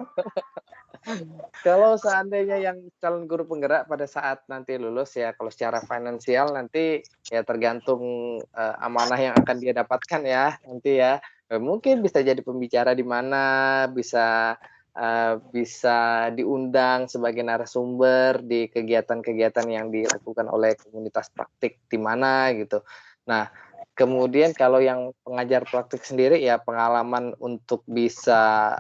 Kalau seandainya yang calon guru penggerak pada saat nanti lulus ya, kalau secara finansial nanti ya tergantung amanah yang akan dia dapatkan ya nanti ya. Mungkin bisa jadi pembicara di mana, bisa diundang sebagai narasumber di kegiatan-kegiatan yang dilakukan oleh komunitas praktik di mana gitu. Nah, kemudian kalau yang pengajar praktik sendiri ya pengalaman untuk bisa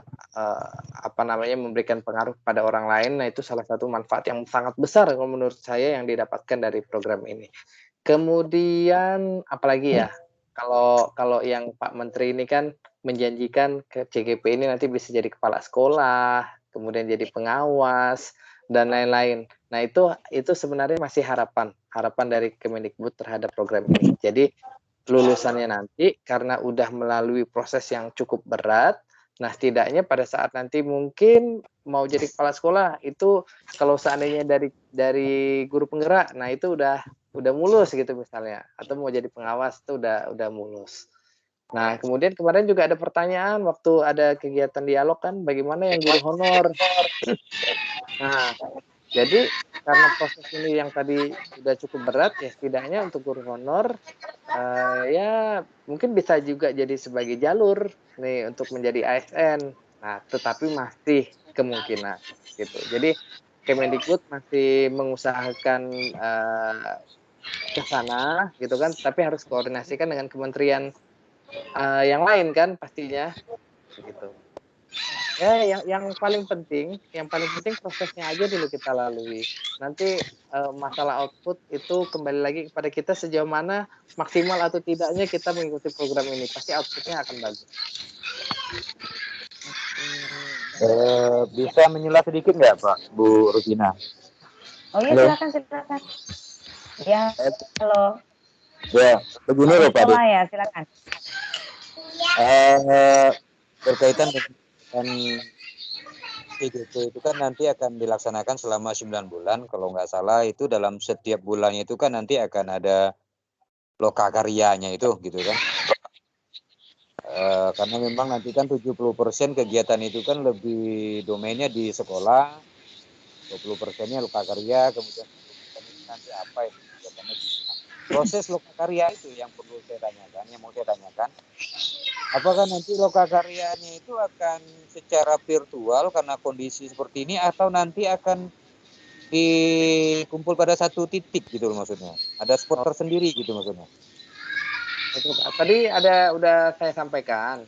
memberikan pengaruh pada orang lain, nah itu salah satu manfaat yang sangat besar kalau menurut saya yang didapatkan dari program ini. Kemudian apalagi ya, kalau yang Pak Menteri ini kan menjanjikan ke CGP ini nanti bisa jadi kepala sekolah, kemudian jadi pengawas dan lain-lain. Nah itu sebenarnya masih harapan dari Kemendikbud terhadap program ini. Jadi lulusannya nanti karena udah melalui proses yang cukup berat, nah setidaknya pada saat nanti mungkin mau jadi kepala sekolah itu kalau seandainya dari guru penggerak, nah itu udah udah mulus gitu misalnya, atau mau jadi pengawas tuh udah mulus. Nah, kemudian kemarin juga ada pertanyaan waktu ada kegiatan dialog kan, bagaimana yang guru honor? Nah, jadi karena proses ini yang tadi sudah cukup berat, ya setidaknya untuk guru honor, ya mungkin bisa juga jadi sebagai jalur nih untuk menjadi ASN. Nah, tetapi masih kemungkinan gitu. Jadi Kemendikbud masih mengusahakan ke sana gitu kan, tapi harus koordinasikan dengan kementerian yang lain kan pastinya gitu. Ya, yang paling penting prosesnya aja dulu kita lalui. Nanti masalah output itu kembali lagi kepada kita sejauh mana maksimal atau tidaknya kita mengikuti program ini. Pasti outputnya akan bagus.
Bisa menyela sedikit nggak Pak, Bu Rufina?
Oh iya,
Halo.
silakan. Ya, halo.
Ya, begini loh Pak.
Ya, silakan.
Berkaitan dengan TGP itu kan nanti akan dilaksanakan selama 9 bulan. Kalau nggak salah itu dalam setiap bulannya itu kan nanti akan ada lokakaryanya itu gitu kan. Karena memang nanti kan 70% kegiatan itu kan lebih domainnya di sekolah, 20%-nya lokakarya, kemudian 10% nanti apa itu kegiatannya. Proses lokakarya itu yang perlu saya tanyakan, yang mau saya tanyakan. Apakah nanti lokakaryanya itu akan secara virtual karena kondisi seperti ini atau nanti akan dikumpul pada satu titik gitu loh maksudnya. Ada spot tersendiri gitu maksudnya.
Tadi udah saya sampaikan.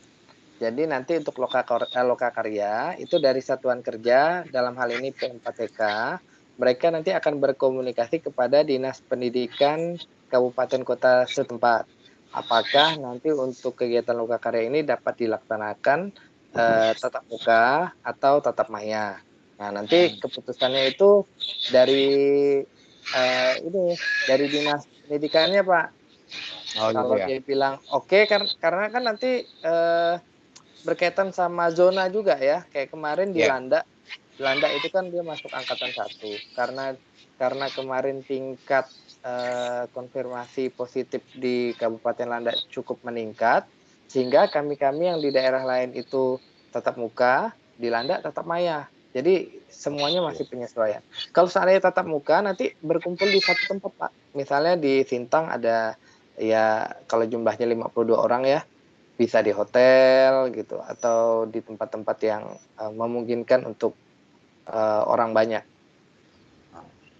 Jadi nanti untuk lokakarya itu dari satuan kerja dalam hal ini P4TK, mereka nanti akan berkomunikasi kepada Dinas Pendidikan Kabupaten Kota setempat. Apakah nanti untuk kegiatan lokakarya ini dapat dilaksanakan tatap muka atau tatap maya. Nah, nanti keputusannya itu dari dari Dinas Pendidikannya, Pak.
Oh,
Kalau
gitu ya.
dia bilang oke, karena kan nanti berkaitan sama zona juga ya. Kayak kemarin di
Ya.
Landa itu kan dia masuk angkatan 1 karena kemarin tingkat konfirmasi positif di Kabupaten Landa cukup meningkat, sehingga kami-kami yang di daerah lain itu tatap muka, di Landa tatap maya. Jadi semuanya masih penyesuaian. Kalau seandainya tatap muka nanti berkumpul di satu tempat, Pak. Misalnya di Sintang ada ya kalau jumlahnya 52 orang ya, bisa di hotel gitu atau di tempat-tempat yang memungkinkan untuk orang banyak.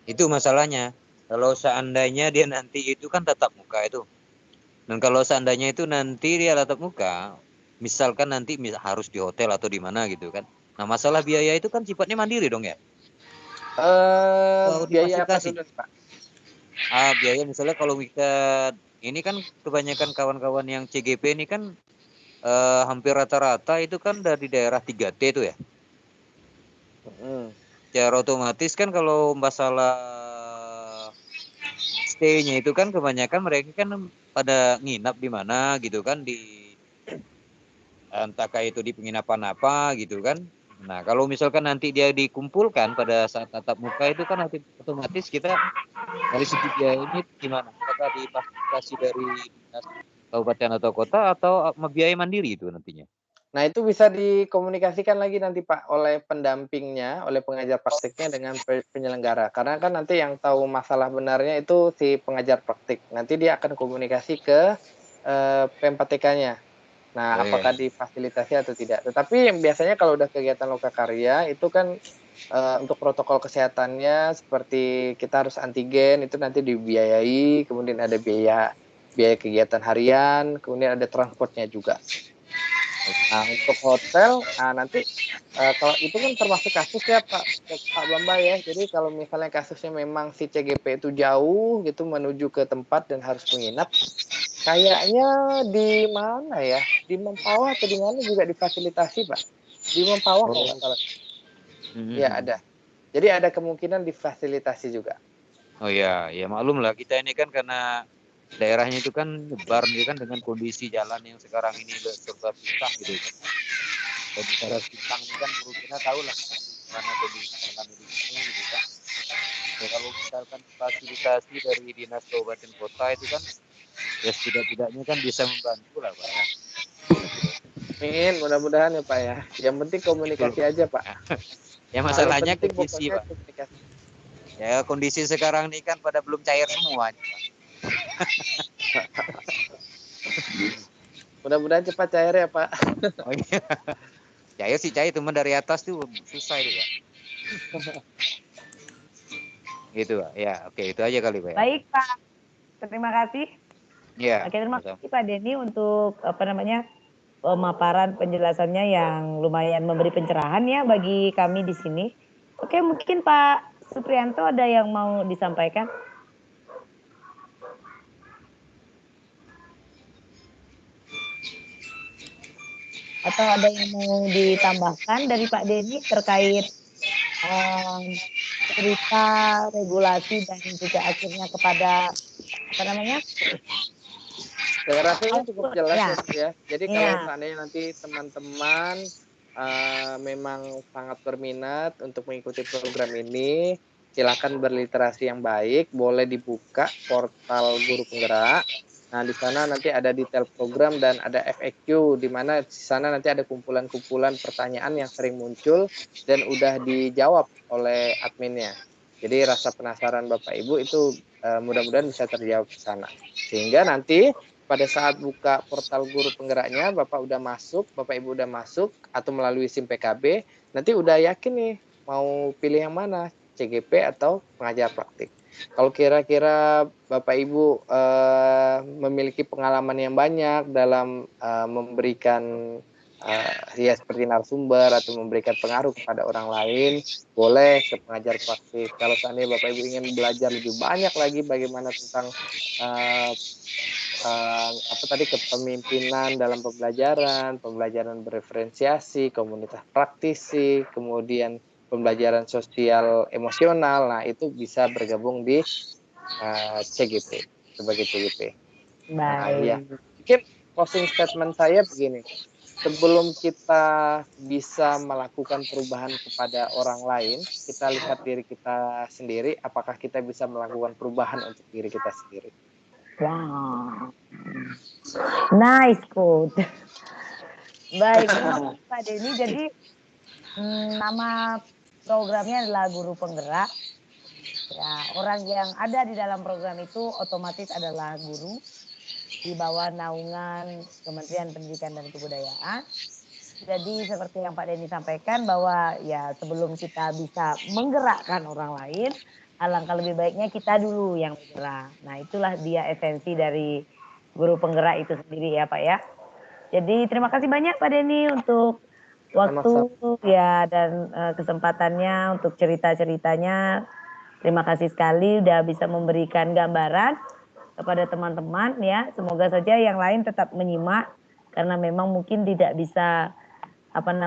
Itu masalahnya. Kalau seandainya dia nanti itu kan tatap muka itu. Dan kalau seandainya itu nanti dia tatap muka, misalkan nanti harus di hotel atau di mana gitu kan. Nah, masalah biaya itu kan sifatnya mandiri dong ya.
Biaya apa dulu, Pak?
Biaya misalnya kalau kita ini kan kebanyakan kawan-kawan yang CGP ini kan hampir rata-rata itu kan dari daerah 3T itu ya. Secara otomatis kan kalau masalah stay-nya itu kan kebanyakan mereka kan pada nginap di mana gitu kan, di entahkah itu di penginapan apa gitu kan. Nah, kalau misalkan nanti dia dikumpulkan pada saat tatap muka itu kan nanti otomatis kita dari segi biaya ini gimana? Apakah difasilitasi dari dinas kabupaten atau kota atau biaya mandiri itu nantinya?
Nah, itu bisa dikomunikasikan lagi nanti Pak oleh pendampingnya, oleh pengajar praktiknya dengan penyelenggara. Karena kan nanti yang tahu masalah benarnya itu si pengajar praktik. Nanti dia akan komunikasi ke P4TK-nya. Nah, apakah difasilitasi atau tidak. Tetapi yang biasanya kalau udah kegiatan lokakarya itu kan untuk protokol kesehatannya seperti kita harus antigen itu nanti dibiayai, kemudian ada biaya kegiatan harian, kemudian ada transportnya juga. Nah, untuk hotel, nanti kalau itu kan termasuk kasus ya Pak Bamba ya. Jadi kalau misalnya kasusnya memang si CGP itu jauh gitu menuju ke tempat dan harus menginap, kayaknya di mana ya? Di Mempawah atau di mana juga difasilitasi Pak? Di Mempawah kalau nggak salah. Ya ada. Jadi ada kemungkinan difasilitasi juga.
Oh ya, ya maklum lah kita ini kan karena daerahnya itu kan nyebar nih kan dengan kondisi jalan yang sekarang ini serba susah gitu kan. Dan bicara Sintang ini kan perlu kita tahu lah mana kondisi jalan di sini gitu kan. gitu. Kalau misalkan fasilitasi dari dinas kabupaten kota itu kan ya setidak-tidaknya kan bisa membantu lah Pak ya.
Amin, mudah-mudahan ya Pak ya. Yang penting komunikasi aja Pak.
Ya
Paling
masalahnya
penting
kondisi
pokoknya
Pak.
komunikasi.
Ya kondisi sekarang ini kan pada belum cair semua.
Mudah-mudahan cepat cair ya Pak.
Oh iya. Cair sih cair, cuma dari atas tuh susah itu Pak. Gitu Pak. Ya oke itu aja kali Pak ya.
Baik Pak, terima kasih.
Iya.
Oke, terima
sama-sama.
kasih Pak Denny untuk pemaparan penjelasannya yang lumayan memberi pencerahan ya bagi kami di sini. Oke, mungkin Pak Suprianto ada yang mau disampaikan? Atau ada yang mau ditambahkan dari Pak Denny terkait cerita regulasi dan juga akhirnya kepada
Saya rasa ini cukup jelas
ya.
ya Pak ya. Jadi
Iya.
kalau seandainya nanti teman-teman memang sangat berminat untuk mengikuti program ini, silakan berliterasi yang baik, boleh dibuka portal Guru Penggerak. Nah, di sana nanti ada detail program dan ada FAQ, di mana di sana nanti ada kumpulan-kumpulan pertanyaan yang sering muncul dan udah dijawab oleh adminnya. Jadi rasa penasaran Bapak Ibu itu mudah-mudahan bisa terjawab di sana. Sehingga nanti pada saat buka portal Guru Penggeraknya, Bapak Ibu udah masuk atau melalui SIM PKB, nanti udah yakin nih mau pilih yang mana, CGP atau pengajar praktik. Kalau kira-kira Bapak Ibu memiliki pengalaman yang banyak dalam memberikan ya seperti narasumber atau memberikan pengaruh kepada orang lain, boleh ke pengajar praktik. Kalau seandainya Bapak Ibu ingin belajar lebih banyak lagi bagaimana tentang kepemimpinan dalam pembelajaran bereferensiasi, komunitas praktisi, kemudian pembelajaran sosial emosional. Nah, itu bisa bergabung di CGP sebagai CGP. Nah, ya. Mungkin closing statement saya begini. Sebelum kita bisa melakukan perubahan kepada orang lain, kita lihat diri kita sendiri, apakah kita bisa melakukan perubahan untuk diri kita sendiri.
Wow, nice quote. Baik, terima kasih Pak Denny. Jadi nama programnya adalah Guru Penggerak. Ya, orang yang ada di dalam program itu otomatis adalah guru di bawah naungan Kementerian Pendidikan dan Kebudayaan. Jadi seperti yang Pak Denny sampaikan bahwa ya sebelum kita bisa menggerakkan orang lain, alangkah lebih baiknya kita dulu yang bergerak. Nah, itulah dia esensi dari Guru Penggerak itu sendiri ya Pak ya. Jadi terima kasih banyak Pak Denny untuk waktu ya dan kesempatannya untuk cerita-ceritanya. Terima kasih sekali udah bisa memberikan gambaran kepada teman-teman ya. Semoga saja yang lain tetap menyimak karena memang mungkin tidak bisa open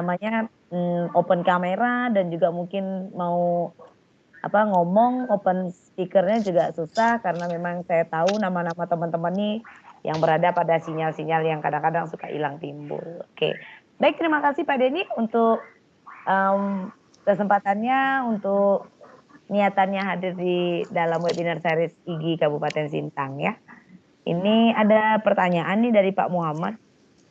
kamera dan juga mungkin mau ngomong open speakernya juga susah karena memang saya tahu nama-nama teman-teman nih yang berada pada sinyal-sinyal yang kadang-kadang suka hilang timbul. Oke, baik terima kasih Pak Denny untuk kesempatannya, untuk niatannya hadir di dalam webinar series IGI Kabupaten Sintang ya. Ini ada pertanyaan nih dari Pak Muhammad.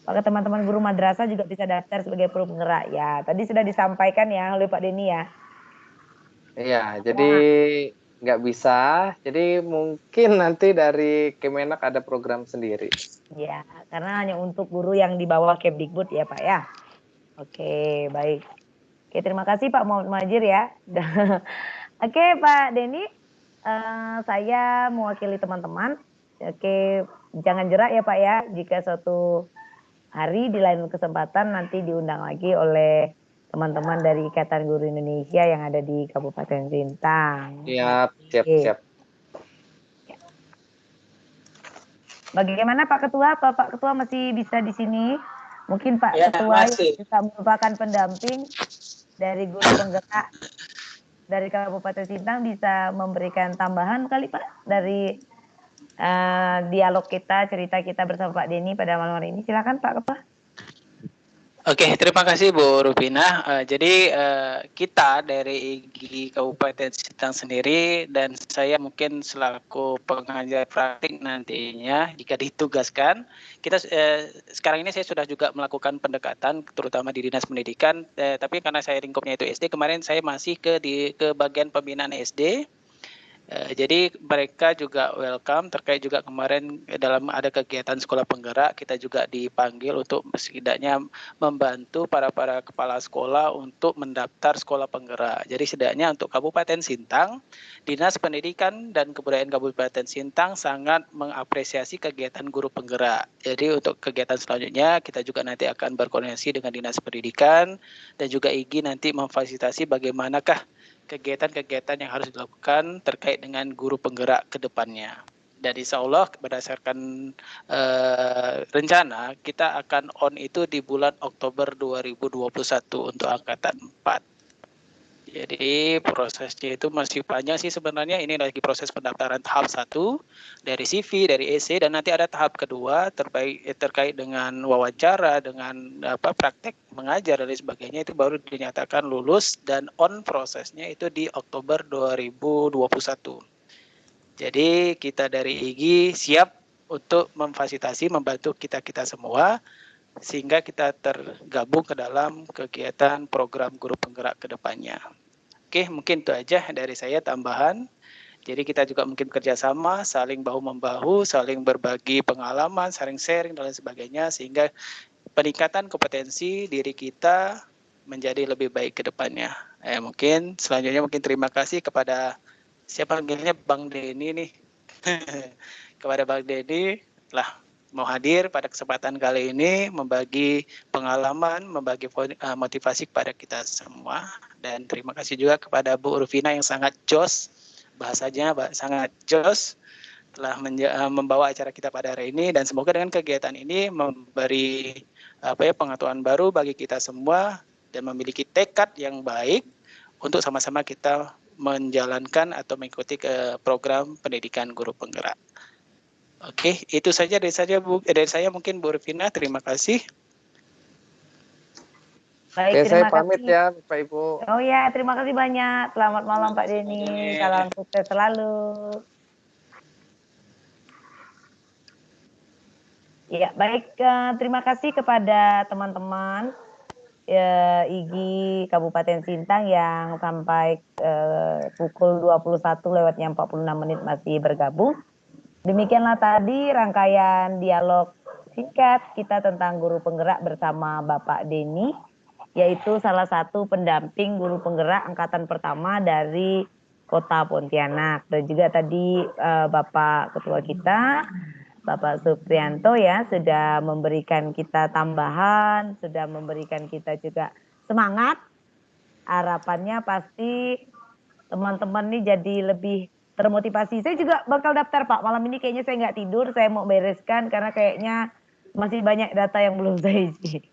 Apakah teman-teman guru madrasah juga bisa daftar sebagai guru penggerak? Ya, tadi sudah disampaikan ya oleh Pak Denny ya.
Iya, jadi nggak bisa. Jadi mungkin nanti dari Kemenak ada program sendiri.
Ya, karena hanya untuk guru yang di bawah Kemdikbud ya Pak ya. Oke, baik. Oke, terima kasih Pak Muhammad Majir ya. Oke Pak Denny, saya mewakili teman-teman. Oke, jangan jerak ya Pak ya. Jika suatu hari di lain kesempatan nanti diundang lagi oleh teman-teman dari Ikatan Guru Indonesia yang ada di Kabupaten Sintang.
Siap.
Bagaimana Pak Ketua? Pak Ketua masih bisa di sini? Mungkin Pak
Ya,
Ketua
masih.
juga merupakan pendamping dari guru penggerak dari Kabupaten Sintang bisa memberikan tambahan kali Pak dari dialog kita, cerita kita bersama Pak Denny pada malam hari ini. Silakan Pak Ketua.
Oke, terima kasih Bu Rupina. Jadi kita dari IGI Kabupaten Sintang sendiri dan saya mungkin selaku pengajar praktik nantinya jika ditugaskan, kita sekarang ini saya sudah juga melakukan pendekatan terutama di Dinas Pendidikan, tapi karena saya lingkupnya itu SD, kemarin saya masih ke bagian pembinaan SD. Jadi mereka juga welcome terkait juga kemarin dalam ada kegiatan sekolah penggerak kita juga dipanggil untuk setidaknya membantu para kepala sekolah untuk mendaftar sekolah penggerak. Jadi setidaknya untuk Kabupaten Sintang, Dinas Pendidikan dan Kebudayaan Kabupaten Sintang sangat mengapresiasi kegiatan guru penggerak. Jadi untuk kegiatan selanjutnya kita juga nanti akan berkoordinasi dengan Dinas Pendidikan dan juga IGI nanti memfasilitasi bagaimanakah kegiatan-kegiatan yang harus dilakukan terkait dengan guru penggerak ke depannya. Dan insya Allah berdasarkan rencana kita akan on itu di bulan Oktober 2021 untuk angkatan 4. Jadi prosesnya itu masih panjang sih sebenarnya. Ini lagi proses pendaftaran tahap 1 dari CV, dari EC, dan nanti ada tahap kedua terkait dengan wawancara, dengan praktek mengajar dan sebagainya, itu baru dinyatakan lulus dan on prosesnya itu di Oktober 2021. Jadi kita dari IGI siap untuk memfasilitasi, membantu kita semua sehingga kita tergabung ke dalam kegiatan program guru penggerak ke depannya. Oke, mungkin itu aja dari saya tambahan. Jadi kita juga mungkin kerjasama, saling bahu-membahu, saling berbagi pengalaman, saling sharing dan lain sebagainya, sehingga peningkatan kompetensi diri kita menjadi lebih baik ke depannya. Mungkin selanjutnya mungkin terima kasih kepada siapa panggilnya Bang Denny nih. Kepada Bang Denny telah mau hadir pada kesempatan kali ini, membagi pengalaman, membagi motivasi kepada kita semua. Dan terima kasih juga kepada Bu Rufina yang sangat jos, bahasanya sangat jos, telah membawa acara kita pada hari ini. Dan semoga dengan kegiatan ini memberi pengetahuan baru bagi kita semua dan memiliki tekad yang baik untuk sama-sama kita menjalankan atau mengikuti ke program pendidikan guru penggerak. Oke, itu saja dari saya mungkin Bu Rufina, terima kasih.
Baik,
Oke, saya
terima
pamit
kasih.
ya Pak Ibu.
Oh ya, terima kasih banyak. Selamat malam Pak Denny. Salam sukses selalu. Ya, baik. Terima kasih kepada teman-teman IGI Kabupaten Sintang yang sampai pukul 21:46 masih bergabung. Demikianlah tadi rangkaian dialog singkat kita tentang guru penggerak bersama Bapak Denny, yaitu salah satu pendamping guru penggerak angkatan pertama dari Kota Pontianak. Dan juga tadi Bapak Ketua kita, Bapak Suprianto ya, sudah memberikan kita tambahan, sudah memberikan kita juga semangat. Harapannya pasti teman-teman ini jadi lebih termotivasi. Saya juga bakal daftar Pak. Malam ini kayaknya saya nggak tidur, saya mau bereskan karena kayaknya masih banyak data yang belum saya isi.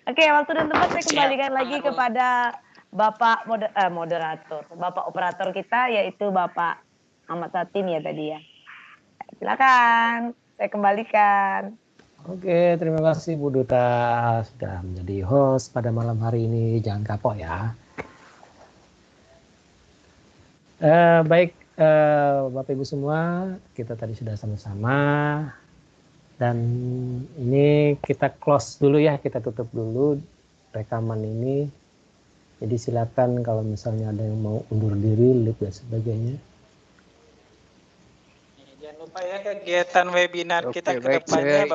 Oke, waktu dan tempat saya kembalikan lagi kepada Bapak moderator, Bapak operator kita yaitu Bapak Ahmad Satin ya tadi ya. Silakan, saya kembalikan.
Oke, terima kasih Bu Duta sudah menjadi host pada malam hari ini. Jangan kapok ya. Baik, Bapak Ibu semua, kita tadi sudah sama-sama. Dan ini kita close dulu ya, kita tutup dulu rekaman ini. Jadi silakan kalau misalnya ada yang mau undur diri, leave dan sebagainya.
Jangan lupa ya kegiatan webinar kita ke depannya.